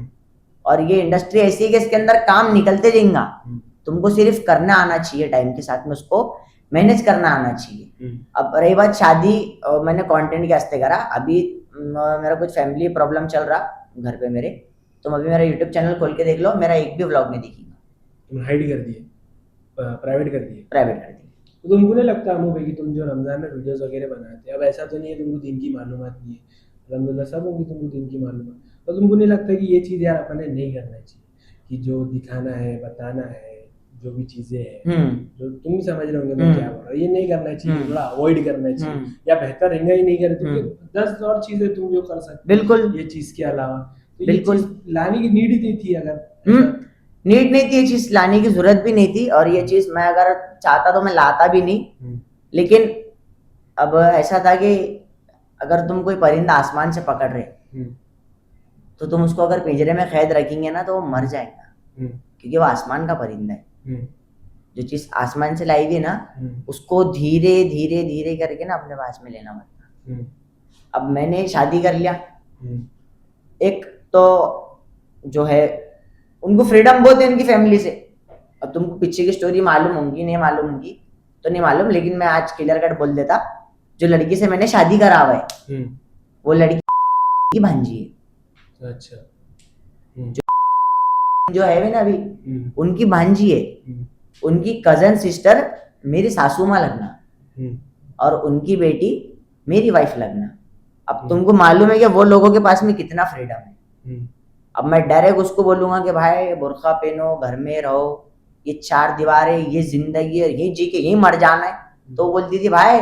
और ये इंडस्ट्री ऐसी है कि इसके अंदर काम निकलते जाएगा, तुमको सिर्फ करना आना चाहिए, टाइम के साथ में उसको मैनेज करना आना चाहिए। अब रही बात शादी, मैंने कंटेंट के वास्ते करा, अभी मेरा कुछ फैमिली प्रॉब्लम चल रहा घर पे मेरे, तुम अभी मेरा यूट्यूब चैनल खोल के देख लो, मेरा एक भी व्लॉग नहीं दिखेगा। तुम हाइड कर दिए, प्राइवेट कर दिए? प्राइवेट कर दिए। तो तुमको नहीं लगता अमू भाई कि तुम जो रमजान में वीडियोस वगैरह बनाते हैं, अब ऐसा तो नहीं है तुमको दिन की मालूमात नहीं है, अलहमदुलिल्लाह सब होगी तुमको दिन की मालूमात, तो तुमको नहीं लगता कि ये चीज़ यार अपन ने नहीं करना चाहिए, कि जो दिखाना है बताना है जो भी चीजें हैं जो तुम समझ रहे होंगे मैं क्या बोल रहा हूँ, ये नहीं करना चाहिए, थोड़ा अवॉइड करना चाहिए, या बेहतर रहेगा ही नहीं करते क्योंकि 10 और चीजें तुम जो कर सकते बिल्कुल ये चीज के अलावा, तो बिल्कुल ये चीज लाने की नीड ही थी अगर नीड नहीं थी, ये चीज लाने की जरूरत भी नहीं थी, और ये चीज मैं अगर चाहता तो मैं लाता भी नहीं। लेकिन अब ऐसा था कि अगर तुम कोई परिंदा आसमान से पकड़ रहे तो तुम उसको अगर पिंजरे में कैद रखेंगे ना तो वो मर जाएगा, क्योंकि वो आसमान का परिंदा है। जो चीज आसमान से लाई हुई ना उसको धीरे धीरे धीरे करके ना अपने पास में लेना पड़ता। अब मैंने शादी कर लिया, एक तो जो है उनको फ्रीडम बहुत है उनकी फैमिली से। अब तुमको पीछे की स्टोरी मालूम होंगी नहीं मालूम होंगी तो नहीं मालूम, लेकिन मैं आज क्लियर कट बोल देता, जो लड़की से मैंने शादी करा हुआ है वो लड़की की भांजी है। अच्छा। जो है ना अभी उनकी भांजी है, उनकी कजन सिस्टर मेरी सासू माँ लगना और उनकी बेटी मेरी वाइफ लगना। अब तुमको मालूम है कि वो लोगों के पास में कितना फ्रीडम है। अब मैं डायरेक्ट उसको बोलूंगा कि भाई बुर्का पहनो, घर में रहो, ये 4 दीवारें, ये जिंदगी है, ये जी के यही मर जाना है, तो बोलती थी भाई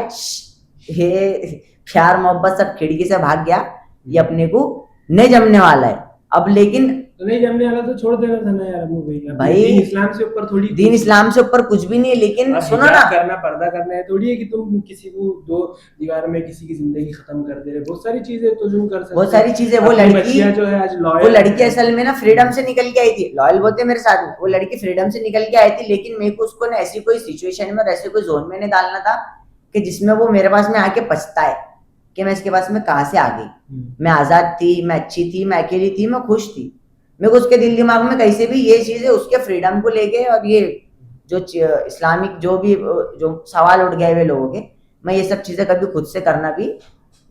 ये प्यार मोहब्बत सब खिड़की से भाग गया, ये अपने को नहीं जमने वाला है। अब लेकिन तो नहीं जमने वाला तो छोड़ देना था ना यार भाई, दीन इस्लाम से ऊपर थोड़ी, दीन इस्लाम से ऊपर कुछ भी नहीं है। लेकिन सुनो ना, करना पर्दा करना है थोड़ी है कि तुम किसी को 2 दीवार में किसी की जिंदगी खत्म कर दे रहे। बहुत सारी चीजें तो तुम कर सकते, बहुत सारी चीजें। वो लड़की जो है आज वो लड़की असल में ना फ्रीडम से निकल के आई थी, लॉयल बोलते मेरे साथ में, वो लड़की फ्रीडम से निकल के आई थी। लेकिन मेरे को उसको ना ऐसी कोई सिचुएशन में और ऐसे कोई जोन में नहीं डालना था कि जिसमें वो मेरे पास में आके पछताए कि मैं इसके पास में कहाँ से आ गई। मैं आजाद थी, मैं अच्छी थी, मैं अकेली थी, मैं खुश थी। मेरे को उसके दिल दिमाग में कैसे भी ये चीजें उसके फ्रीडम को लेके और ये जो इस्लामिक जो भी जो सवाल उठ गए हुए लोगों के, मैं ये सब चीजें कभी खुद से करना भी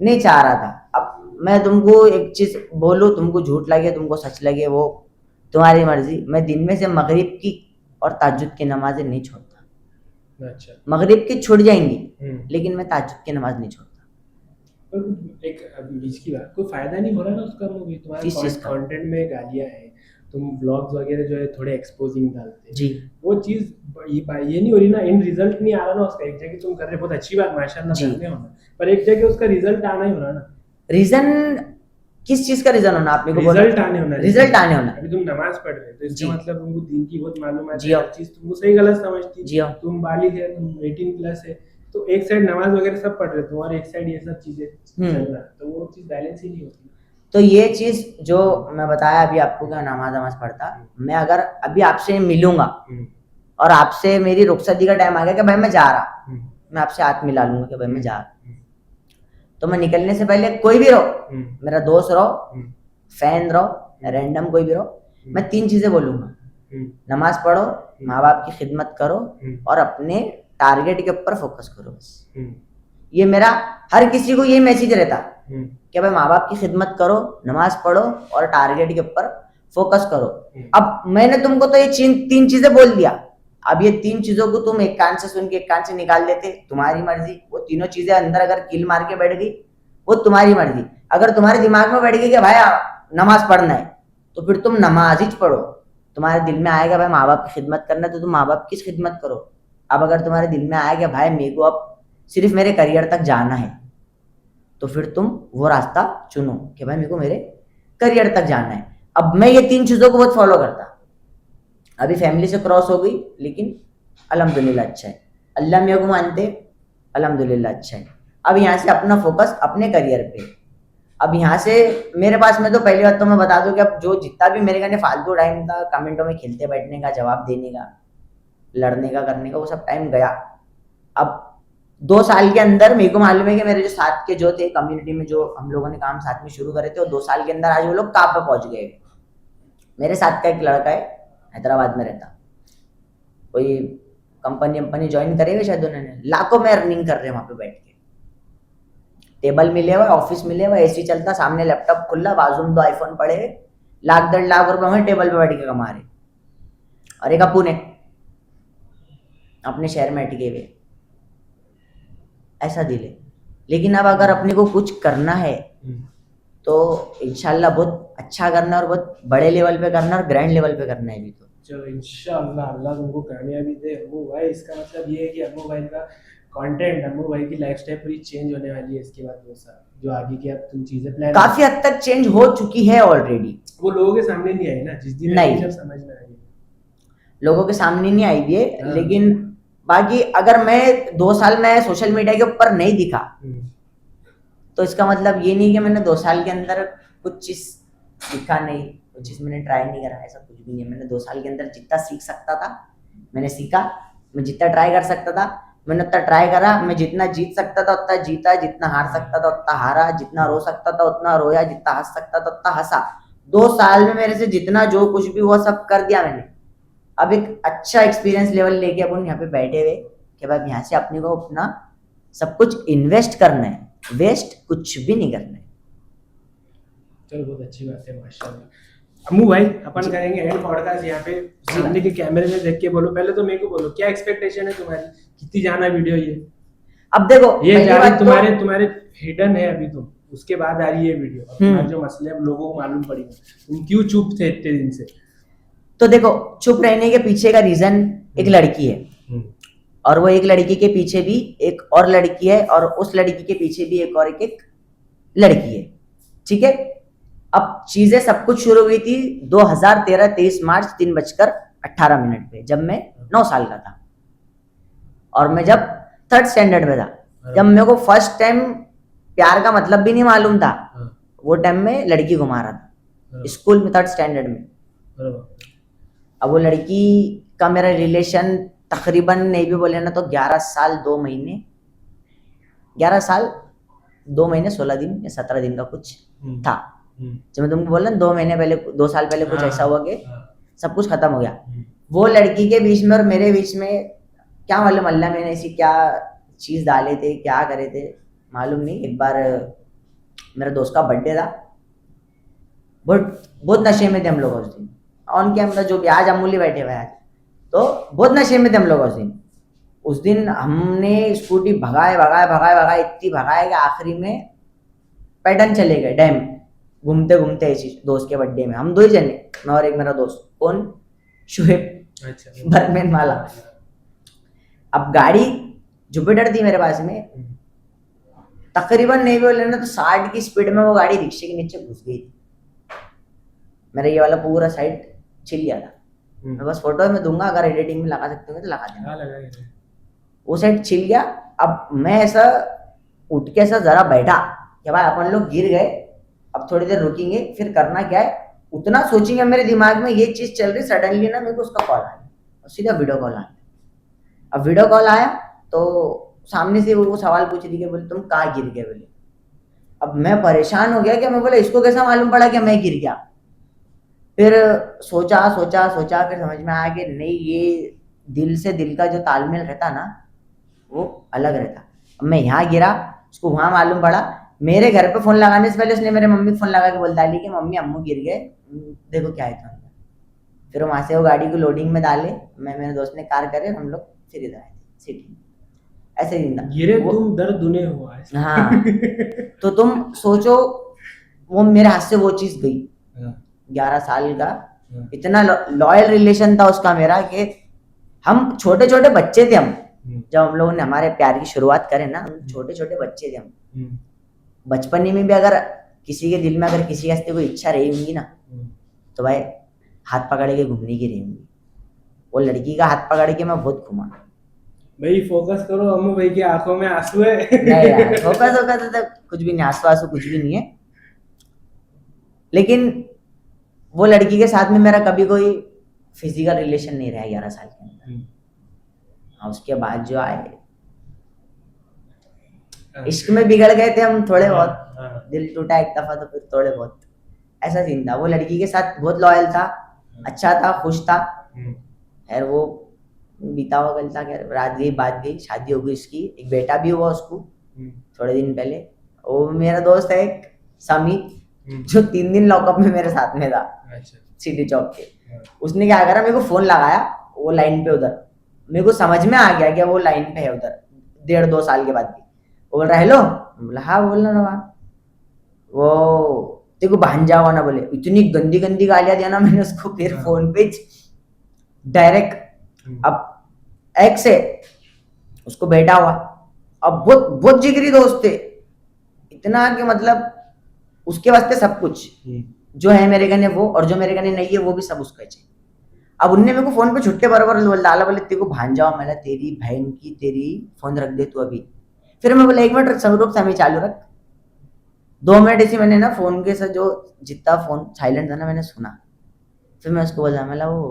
नहीं चाह रहा था। अब मैं तुमको एक चीज बोलूं, तुमको झूठ लगे तुमको सच लगे वो तुम्हारी मर्जी, मैं दिन में से मगरिब की और ताज्जुद की नमाजें नहीं छोड़ता। अच्छा। मगरिब की छूट जाएंगी लेकिन मैं ताज्जुद की नमाज नहीं छोड़ता। एक बीच की बात, कोई फायदा नहीं हो रहा ना उसका, मूवी तुम्हारे कंटेंट में गालियां हैं, तुम ब्लॉग्स वगैरह जो है थोड़े एक्सपोजिंग डालते हैं जी, वो चीज ये नहीं हो रही ना, इन रिजल्ट नहीं आ रहा ना उसका। एक जगह तुम कर रहे बहुत अच्छी बात माशाल्लाह करने होना, पर एक जगह उसका रिजल्ट आना ही हो रहा ना। रीजन किस चीज का रीजन होना आपने को बोला? रिजल्ट आने होना, रिजल्ट आने होना। अभी तुम नमाज पढ़ रहे हो तो इसका मतलब तुमको दीन की बहुत मालूमात है, हर चीज तुमको सही गलत समझती जी, तुम बालिग है, तुम 18 प्लस है, तो एक साइड नमाज वगैरह सब पढ़ रहे हो और एक साइड ये सब चीजें चल रहा है, तो वो चीज बैलेंस ही नहीं होती। तो ये चीज जो मैं बताया अभी आपको क्या नमाज पढ़ता, मैं अगर अभी आपसे मिलूंगा और आपसे मेरी रुखसती का टाइम आ गया कि भाई मैं जा रहा, मैं आपसे हाथ मिला लूंगा कि भाई मैं जा रहा, तो मैं निकलने से पहले कोई भी रहो, मेरा दोस्त रहो, फैन रहो, रैंडम कोई भी रहो, मैं 3 चीजें बोलूंगा। नमाज पढ़ो, माँ बाप की खिदमत करो और अपने टारगेट के ऊपर फोकस करो। बस ये मेरा हर किसी को ये मैसेज रहता कि भाई माँ बाप की खिदमत करो, नमाज पढ़ो और टारगेट के ऊपर फोकस करो। अब मैंने तुमको तो ये 3 चीजें बोल दिया, अब ये 3 चीजों को तुम एक कान से सुन के एक कान से निकाल देते, तुम्हारी मर्जी। वो तीनों चीजें अंदर अगर कील मार के बैठ गई वो तुम्हारी मर्जी। अगर तुम्हारे दिमाग में बैठ गई कि भाई नमाज पढ़ना है तो फिर तुम नमाज ही पढ़ो। तुम्हारे दिल में आएगा भाई माँ बाप की खिदमत करना है तो तुम माँ बाप की खिदमत करो। अब अगर तुम्हारे दिल में आएगा भाई मेरे को अब सिर्फ मेरे करियर तक जाना है तो फिर तुम वो रास्ता चुनो कि भाई मेरे को मेरे करियर तक जाना है। अब मैं ये 3 चीजों को बहुत फॉलो करता। अभी फैमिली से क्रॉस हो गई लेकिन अल्हम्दुलिल्लाह अच्छा है, अल्लाह मेरे को मानते, अल्हम्दुलिल्लाह अच्छा है। अब यहाँ से अपना फोकस अपने करियर पे। अब यहाँ से मेरे पास में तो पहली बात तो मैं बता दूं कि अब जो जितना भी मेरे कहने फालतू टाइम था कमेंटों में खिलते बैठने का, जवाब देने का, लड़ने का, करने का, वो सब टाइम गया। अब 2 साल के अंदर मेरे को मालूम है कि मेरे जो साथ के जो थे कम्युनिटी में जो हम लोगों ने काम साथ में शुरू करे थे वो 2 साल के अंदर आज वो लोग कहाँ पे पहुंच गए। मेरे साथ का एक लड़का है हैदराबाद में रहता, कोई कंपनी ज्वाइन करे हुए शायद उन्होंने, लाखों में अर्निंग कर रहे हैं वहां पे बैठ के। टेबल मिले हुआ, ऑफिस मिले हुआ, एसी चलता, सामने लैपटॉप खुला, बाजू में 2 आईफोन पड़े, लाख 1.5 लाख रुपए में टेबल पे बैठ के कमा रहे। और एक अपू ने अपने शहर में टिके हुए, ऐसा दिल है। लेकिन अब अगर अपने को कुछ करना है तो इंशाल्लाह बहुत अच्छा करना और बहुत बड़े लेवल पे करना और ग्रैंड लेवल पे करना है। भी तो चलो इंशाअल्लाह अल्लाह तुमको कामयाबी दे अम्मू भाई। इसका मतलब ये है कि अम्मू भाई का कंटेंट, अम्मू भाई की लाइफस्टाइल पूरी चेंज होने वाली है इसके बाद 2 साल। जो आगे की अब तुम चीजें प्लान काफी हद तक चेंज हो चुकी है ऑलरेडी। वो लोगों के सामने नहीं आई ना, जिस दिन नहीं, जब समझ में आई लोगों के सामने नहीं आई है। हाँ। लेकिन बाकी अगर मैं 2 साल में सोशल मीडिया के ऊपर नहीं दिखा तो इसका मतलब ये नहीं कि मैंने 2 साल के अंदर कुछ चीज सीखा नहीं, कुछ चीज मैंने ट्राई नहीं करा, ऐसा कुछ भी नहीं है। मैंने 2 साल के अंदर जितना सीख सकता था मैंने सीखा, मैं जितना ट्राई कर सकता था मैंने उतना ट्राई करा, मैं जितना जीत सकता था उतना जीता, जितना हार सकता था उतना हारा, जितना रो सकता था उतना रोया, जितना हंस सकता था उतना हंसा। 2 साल में मेरे से जितना जो कुछ भी हुआ सब कर दिया मैंने। अब एक अच्छा एक्सपीरियंस लेवल लेके अपन यहाँ पे बैठे हुए कि भाई यहाँ से अपने को अपना सब कुछ इन्वेस्ट करना है, वेस्ट कुछ भी नहीं करना है। चलो बहुत अच्छी बात है माशाल्लाह। अम्मू भाई अपन करेंगे एंड पॉडकास्ट यहाँ पे, सामने के कैमरे में देख के बोलो। पहले तो मेरे को बोलो क्या एक्सपेक्टेशन है तुम्हारी, कितनी जाना वीडियो ये? अब देखो ये जा रही तुम्हारे हिडन है अभी, तुम उसके बाद आ रही है वीडियो। तुम्हारे जो मसले अब लोगों को मालूम पड़ेगा, तुम क्यों चुप थे इतने दिन से। तो देखो चुप रहने के पीछे का रीजन एक लड़की है और वो एक लड़की के पीछे भी एक और लड़की है और उस लड़की के पीछे भी एक और एक लड़की है, ठीक है। अब चीजें सब कुछ शुरू हुई थी 2013 23 मार्च 3:18 पे, जब मैं 9 साल का था और मैं जब 3rd स्टैंडर्ड में था। जब मेरे को फर्स्ट टाइम प्यार का मतलब भी नहीं मालूम था, वो टाइम में लड़की घुमा रहा था स्कूल में 3rd स्टैंडर्ड में। अब वो लड़की का मेरा रिलेशन तकरीबन नहीं भी बोले ना तो 11 साल 2 महीने 11 साल 2 महीने 16 दिन या 17 दिन का कुछ था। जब मैं तुमको बोला 2 महीने पहले 2 साल पहले कुछ ऐसा हुआ कि सब कुछ खत्म हो गया। वो लड़की के बीच में और मेरे बीच में क्या मालूम अल्लाह मैंने ऐसी क्या चीज डाले थे, क्या करे थे मालूम नहीं। एक बार मेरे दोस्त का बर्थडे था, बहुत नशे में थे हम लोग उस दिन, ऑन कैमरा जो भी आज अमूली बैठे हुए आज, तो बहुत नशे में थे हम लोग उस दिन। उस दिन हमने स्कूटी भगाए इतनी भगाए कि आखिरी में पैटर्न चले गए डैम, घूमते घूमते ऐसी दोस्त के बर्थडे में। हम 2 ही जने, मैं और एक मेरा दोस्त, कौन शुएब, अच्छा बर्मेन वाला। अब गाड़ी जुपिटर थी मेरे पास में, तकरीबन नहीं बोले ना तो 60 की स्पीड में वो गाड़ी रिक्शे के नीचे घुस गई थी। मेरा ये वाला पूरा साइड छिल गया था। मैं बस फोटो में दूंगा, अगर एडिटिंग में लगा सकते हो तो लगा देना। वो साइड छिल गया। अब मैं ऐसा उठ के ऐसा जरा बैठा कि भाई अपन लोग गिर गए, अब थोड़ी देर रुकेंगे, फिर करना क्या है उतना सोचेंगे। मेरे दिमाग में ये चीज चल रही, सडनली ना मेरे को उसका कॉल आया और सीधा वीडियो कॉल आया। अब वीडियो कॉल आया तो सामने से वो सवाल पूछ रही है, बोले तुम कहाँ गिर गए बोले। अब मैं परेशान हो गया कि मैं बोला इसको कैसा मालूम पड़ा कि मैं गिर गया। फिर सोचा फिर समझ में आया कि नहीं, ये दिल से दिल का जो तालमेल रहता ना वो अलग रहता। अब मैं यहाँ गिरा, उसको वहाँ मालूम पड़ा। मेरे घर पे फोन लगाने से पहले उसने मेरे मम्मी को फोन लगा के बोल डाली कि मम्मी अम्मू गिर गए, देखो क्या है। तो फिर वहाँ से वो गाड़ी को लोडिंग में डाले, मैं मेरे दोस्त ने कार करे, हम लोग फिर इधर आए सिटी। ऐसे ही गिरे तुम दर्द दुने हुआ है। हाँ तो तुम सोचो वो मेरे हाथ से वो चीज गई। 11 साल का इतना लॉयल रिलेशन था उसका मेरा कि हम छोटे छोटे बच्चे थे। हम जब हम लोगों ने हमारे प्यार की शुरुआत करे ना, हम छोटे छोटे बच्चे थे। हम बचपन में भी अगर किसी के दिल में अगर किसी के कोई इच्छा रही होंगी ना तो भाई हाथ पकड़ के घूमने की रही होंगी। वो लड़की का हाथ पकड़ के मैं बहुत घूमा। भाई फोकस करो, अम्मू भाई की आंखों में आंसू है। नहीं यार फोकस तो कुछ भी नहीं, आंसू कुछ भी नहीं है। लेकिन वो लड़की के साथ में मेरा कभी कोई फिजिकल रिलेशन नहीं रहा 11 साल के अंदर। हाँ, उसके बाद जो आए इश्क में बिगड़ गए थे हम थोड़े बहुत। दिल टूटा एक दफा तो फिर थोड़े बहुत ऐसा सीन था। वो लड़की के साथ बहुत लॉयल था, अच्छा था, खुश था। खैर वो बीता हुआ कल था, रात गई बात गई, शादी हो गई उसकी, एक बेटा भी हुआ उसको थोड़े दिन पहले। वो मेरा दोस्त है एक समीत, जो 3 दिन लॉकअप में मेरे साथ में था सिटी चौक के। उसने क्या करा, मेरे को फोन लगाया वो लाइन पे उधर। मेरे को समझ में आ गया कि वो लाइन पे है उधर 1.5-2 साल के बाद भी। वो बोल रहा हेलो, बोला हाँ बोलना ना। वो तेरे को भांजा हुआ ना बोले, इतनी गंदी गंदी गालियां दिया ना मैंने उसको फिर फोन पे। डायरेक्ट। अब एक्स है, उसको बैठा हुआ, अब बहुत बहुत जिगरी दोस्त थे, इतना कि मतलब उसके वास्ते सब कुछ जो है मेरे कने वो, और जो मेरे कने नहीं है वो भी सब उसका चाहिए। अब उनने मेरे को फोन पे छुट्टे बराबर डाला, बोले तेरे को भान जाओ, मैंने तेरी बहन की तेरी, फोन रख दे तू अभी। फिर मैं बोला 1 मिनट रुक, समय चालू रख। 2 मिनट ऐसे मैंने ना फोन के साथ जो जितना फोन साइलेंट था ना मैंने सुना। फिर मैं उसको बोला, मैं वो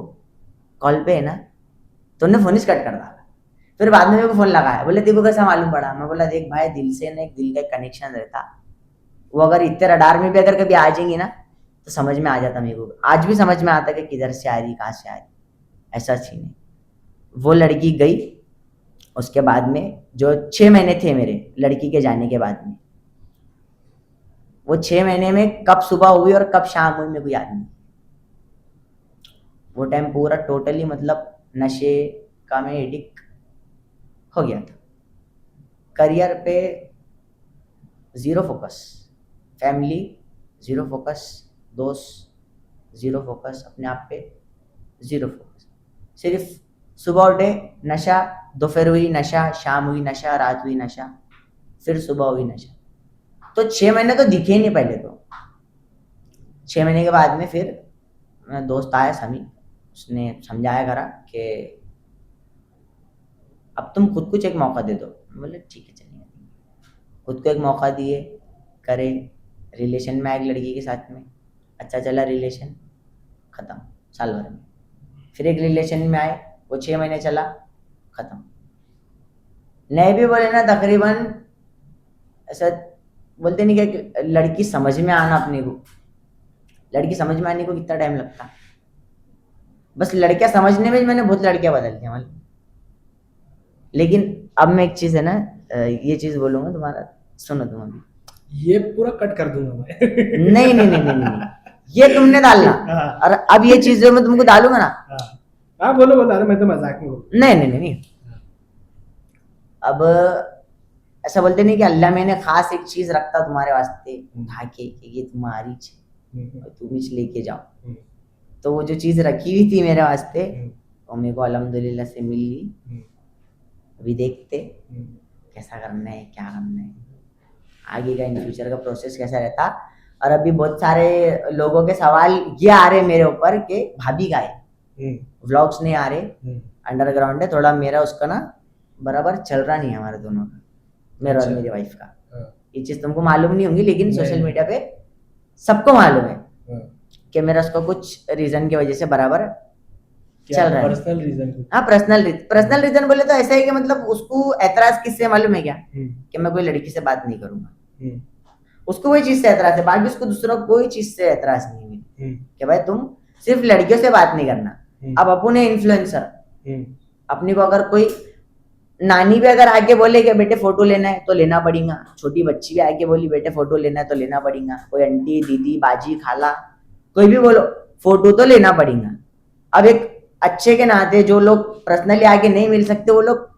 कॉल पे है ना, तो उन्होंने फोन ही कट कर डाला। फिर बाद में मेरे को फोन लगाया, बोले तेरे को कैसा मालूम पड़ा? मैं बोला देख भाई, दिल से ना एक दिल का कनेक्शन रहता, वो अगर इतने रडार में भी अगर कभी आ जाएंगी ना तो समझ में आ जाता मेरे को। आज भी समझ में आता कि किधर से आ रही, कहाँ से आ रही, ऐसा सीन है। वो लड़की गई, उसके बाद में जो 6 महीने थे मेरे लड़की के जाने के बाद में, वो 6 महीने में कब सुबह हुई और कब शाम हुई मेरे को याद नहीं। वो टाइम पूरा टोटली मतलब नशे का मैं एडिक्ट हो गया था। करियर पे zero focus, family zero focus, दोस्त जीरो फोकस, अपने आप पे जीरो फोकस। सिर्फ सुबह उठे नशा, दोपहर हुई नशा, शाम हुई नशा, रात हुई नशा, फिर सुबह हुई नशा। तो 6 महीने तो दिखे ही नहीं पहले तो। 6 महीने के बाद में फिर मेरा दोस्त आया समी, उसने समझाया करा कि अब तुम खुद कुछ एक मौका दे दो। बोले ठीक है चलिए, खुद को एक मौका दिए, करे। रिलेशन में आए एक लड़की के साथ में, अच्छा चला रिलेशन, ख़त्म साल भर में। फिर एक रिलेशन में आए, वो 6 महीने चला, ख़त्म। नए भी बोले ना तकरीबन ऐसा बोलते नहीं कि लड़की समझ में आना, अपने को लड़की समझ में आने को कितना टाइम लगता, बस लड़कियां समझने में मैंने बहुत लड़कियां बदल दी मतलब। लेकिन अब मैं एक चीज़ है ना, ये चीज़ बोलूँगा तुम्हारा, सुनो तुम अभी, ये पूरा कट कर दूंगा मैं। नहीं नहीं नहीं नहीं नहीं, ये तुमने डालना। और अब ये चीज जो मैं तुमको डालूंगा ना, हाँ बोलो बोलो, अरे मैं तो मजाक में बोल। नहीं नहीं नहीं, अब ऐसा बोलते नहीं कि अल्लाह मैंने खास एक चीज रखता तुम्हारे वास्ते उठा के कि ये तुम्हारी है, तुम इस लेके जाओ। तो वो जो चीज रखी हुई थी मेरे वास्ते, वो मेरे को अल्हम्दुलिल्लाह से मिल गई। अभी देखते कैसा करना है, क्या करना है, आगे का इन फ्यूचर का प्रोसेस कैसा रहता। और अभी बहुत सारे लोगों के सवाल ये आ रहे मेरे ऊपर कि भाभी का है, व्लॉग्स नहीं आ रहे, अंडरग्राउंड है थोड़ा, मेरा उसका ना बराबर चल रहा नहीं है हमारे दोनों का, मेरा और मेरी वाइफ का। ये चीज़ तुमको मालूम नहीं होंगी, लेकिन सोशल मीडिया पे सबको मालूम है कि मेरा उसका कुछ रीजन की वजह से बराबर चल रहा है। Personal reason? हाँ पर्सनल रीजन बोले तो ऐसा है कि मतलब उसको एतराज किससे मालूम है क्या, कि मैं कोई लड़की से बात नहीं करूंगा, उसको वही चीज से एतराज है, बाकी उसको दूसरा कोई चीज से एतराज नहीं है कि भाई तुम सिर्फ लड़कियों से बात नहीं करना। अब अपन है इन्फ्लुएंसर, अपनी को अगर कोई नानी भी अगर आके बोले कि बेटे फोटो लेना है तो लेना पड़ेगा, छोटी बच्ची भी आके बोली बेटे फोटो लेना है तो लेना पड़ेगा, कोई आंटी दीदी बाजी खाला कोई भी बोलो फोटो तो लेना पड़ेगा। अब एक अच्छे के नाते जो लोग पर्सनली आके नहीं मिल सकते, वो लोग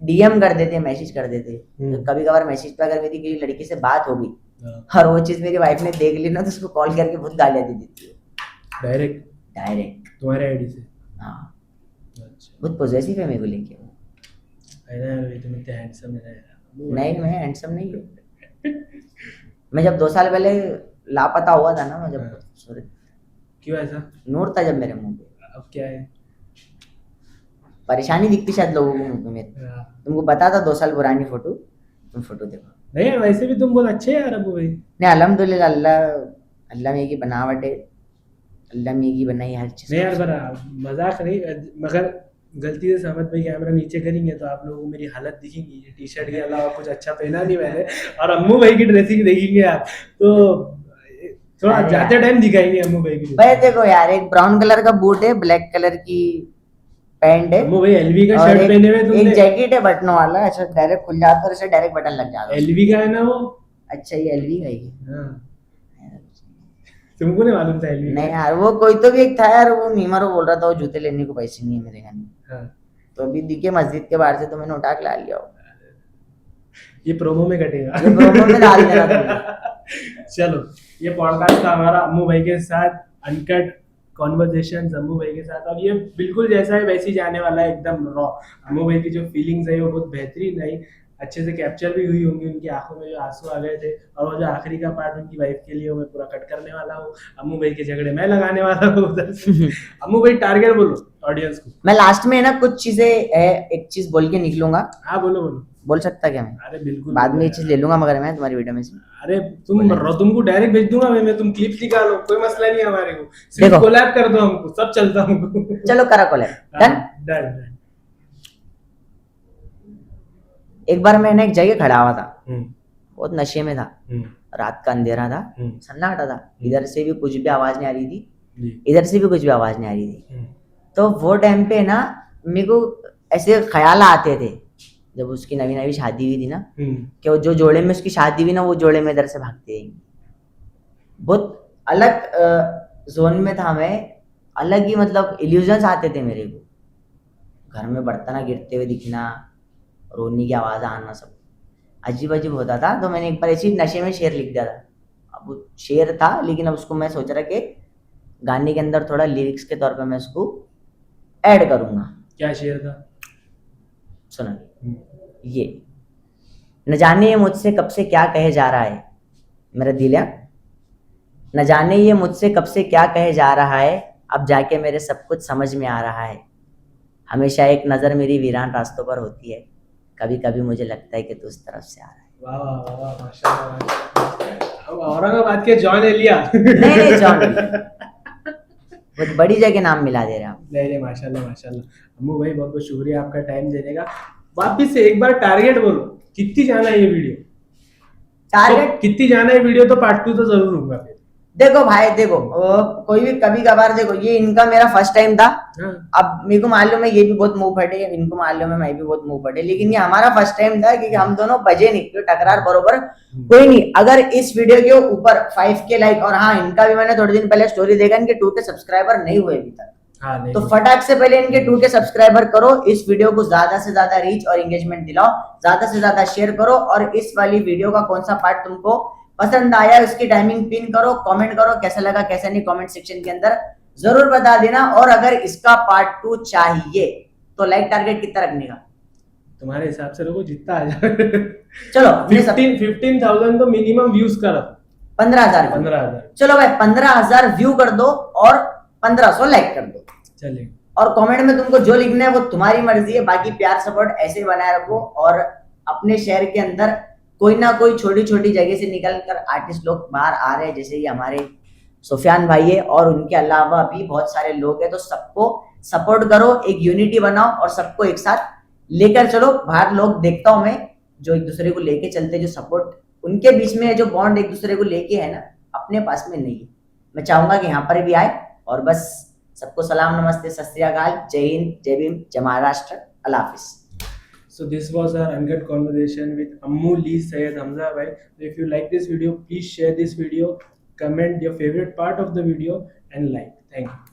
डीएम कर देते, मैसेज कर देते। तो कभी कभार मैसेज पे अगर मेरी किसी लड़की से बात होगी और वो चीज मेरी वाइफ ने देख ली ना, तो उसको कॉल करके बहुत गालियां दे देती है डायरेक्ट तुम्हारे आईडी से। हाँ अच्छा, बहुत पॉजिटिव है मेरे को लेके। तुम इतने हैंडसम है यार। नहीं मैं हैंडसम नहीं हूँ। मैं जब 2 साल पहले लापता हुआ था ना, मैं जब खूबसूरत, क्यों ऐसा? नूर था जब मेरे मुंह पे। अब क्या है? परेशानी दिखती शायद लोगों को मुंह पे मेरे। तुमको पता था 2 साल पुरानी फोटो, तुम फोटो देखो। नहीं यार, वैसे भी तुम बहुत अच्छे यार अबू भाई। नहीं अल्हम्दुलिल्लाह, अल्लाह में की बनावट है, अल्लाह में की बनाई हर चीज। नहीं यार बरा मजाक नहीं, मगर गलती से समझ भाई कैमरा नीचे करेंगे तो आप लोगों को मेरी हालत दिखेंगी। टी शर्ट के अलावा कुछ अच्छा पहना नहीं मैंने, और अम्मू भाई की ड्रेसिंग देखेंगे आप तो थोड़ा जाते टाइम दिखाएंगे अम्मू भाई की। भाई देखो यार, एक ब्राउन कलर का बूट है, ब्लैक कलर की पैंट है, अम्मू भाई एलवी का शर्ट पहने हुए तुमने। एक जैकेट है बटनों वाला, ऐसा डायरेक्ट खुल जाता है, ऐसे डायरेक्ट बटन लग जाता है। एलवी का है ना वो? अच्छा ये एलवी का ही है। हाँ, तुमको नहीं मालूम था एलवी? नहीं यार, वो कोई तो भी एक था यार, वो मीमर बोल रहा था वो जूते लेने को पैसे नहीं है मेरे घर में। हाँ। तो अभी दिखे मस्जिद के बाहर से, तो मैंने उठा के ला लिया। ये प्रोमो में कटेगा, ये प्रोमो में डाल देना तुमने। चलो, ये पॉडकास्ट था हमारा अम्मू भाई के साथ, अनकट कॉन्वर्जेशन अम्मू भाई के साथ। अब ये बिल्कुल जैसा है वैसे ही जाने वाला है, एकदम रॉ। अम्मू भाई की जो फीलिंग्स है वो बहुत बेहतरीन रही, अच्छे से कैप्चर भी हुई होंगी, उनकी आंखों में जो आंसू आ गए थे। और वो जो आखिरी का पार्ट उनकी वाइफ के लिए मैं पूरा कट करने वाला हूँ, अम्मू भाई के झगड़े मैं लगाने वाला हूँ उधर से। अम्मू भाई टारगेट बोलो ऑडियंस को। मैं लास्ट में ना कुछ चीजें एक चीज बोल के निकलूंगा। हाँ बोलो बोलो। बोल सकता क्या मैं? अरे बिल्कुल बाद में ये चीज ले लूंगा मगर मैं तुम्हारी वीडियो में से। अरे तुमको डायरेक्ट भेज दूंगा मैं, तुम क्लिप्स निकालो, कोई मसला नहीं है हमारे को, सिर्फ देखो। कोलैब कर दो हमको, सब चलता हमको। चलो करा कोलैब, डन। डन। एक बार मैंने एक जगह खड़ा हुआ था, बहुत नशे में था, रात का अंधेरा था, सन्नाटा था, इधर से भी कुछ भी आवाज नहीं आ रही थी, इधर से भी कुछ भी आवाज नहीं आ रही थी। तो वो टाइम पे ना मेरे को ऐसे ख्याल आते थे, जब उसकी नवी नवी शादी हुई थी ना, कि वो जो जोड़े में उसकी शादी हुई ना, वो जोड़े में इधर से भागते हैं। बहुत अलग जोन में था मैं, अलग ही मतलब इल्यूजन्स आते थे मेरे को। घर में बर्तन गिरते हुए दिखना, रोनी की आवाज आना, सब अजीब अजीब होता था। तो मैंने एक बार ऐसी नशे में शेर लिख दिया था। अब वो शेर था, लेकिन अब उसको मैं सोच रहा कि गाने के अंदर थोड़ा लिरिक्स के तौर पे मैं उसको ऐड करूंगा। क्या शेर था? सुना ये, न जाने ये मुझसे कब से क्या कहे जा रहा है मेरा दिल है, न जाने ये मुझसे कब से क्या कहे जा रहा है, अब जाके मेरे सब कुछ समझ में आ रहा है। हमेशा एक नज़र मेरी वीरान रास्तों पर होती है, कभी कभी मुझे लगता है कि तू उस तरफ से आ रहा है। वाह वाह वाह, माशाल्लाह। औरंगाबाद के जॉन एलिया। नहीं जॉन एलिया, बहुत बड़ी जगह नाम मिला दे रहे आप। नहीं माशाल्लाह माशाल्लाह। अम्मू भाई बहुत बहुत शुक्रिया आपका टाइम देने का। वापिस से एक बार टारगेट बोलो, कितनी जाना है ये वीडियो? टारगेट तो कितनी जाना है वीडियो, तो पार्ट 2 तो जरूर होगा फिर। देखो भाई, देखो कोई भी कभी कभार, देखो ये इनका मेरा फर्स्ट टाइम था। अब मेरे को मालूम है ये भी बहुत मुंह फटे, इनको मालूम है मैं भी बहुत मुंह फटे, लेकिन ये हमारा फर्स्ट टाइम था, क्योंकि हम दोनों बजे नहीं, तो टकरार बरोबर कोई नहीं। अगर इस वीडियो के ऊपर 5K लाइक, और हाँ इनका भी मैंने थोड़े दिन पहले स्टोरी देखा, इनके 2K सब्सक्राइबर नहीं हुए अभी तक। हाँ, तो फटाक से पहले इनके 2K सब्सक्राइबर करो, इस वीडियो को ज्यादा से ज्यादा रीच और एंगेजमेंट दिलाओ, ज्यादा से ज्यादा शेयर करो, और इस वाली वीडियो का कौन सा पार्ट तुमको पसंद आया उसकी टाइमिंग पिन करो, कमेंट करो कैसा लगा कैसा नहीं, कमेंट सेक्शन के अंदर जरूर बता देना। और अगर इसका पार्ट 2 चाहिए तो लाइक टारगेट कितना रखने का? तुम्हारे हिसाब से लोगो जितना आ जाए। चलो 15,000 तो मिनिमम व्यूज का रखो। 15,000। चलो भाई 15,000 व्यू कर दो और 1500 लाइक कर दो, चलेगा। और कमेंट में तुमको जो लिखना है वो तुम्हारी मर्जी है। बाकी प्यार सपोर्ट ऐसे बनाए रखो, और अपने शहर के अंदर कोई ना कोई छोटी छोटी जगह से निकल कर आर्टिस्ट लोग बाहर आ रहे हैं, जैसे ये हमारे सुफियान भाई है, और उनके अलावा भी बहुत सारे लोग हैं। तो सबको सपोर्ट करो, एक यूनिटी बनाओ और सबको एक साथ लेकर चलो। बाहर लोग देखता हूं मैं, जो एक दूसरे को लेके चलते, जो सपोर्ट उनके बीच में है, जो बॉन्ड एक दूसरे को लेके है ना, अपने पास में नहीं है। मैं चाहूंगा कि यहाँ पर भी आए, और बस सबको सलाम नमस्ते सत श्री अकाल, जय हिंद जय भीम जय महाराष्ट्र, अल्लाह हाफिज। So this was our uncut conversation with Ammu Lee Syed Hamza bhai. So if you like this video, please share this video, comment your favorite part of the video and like. Thank you.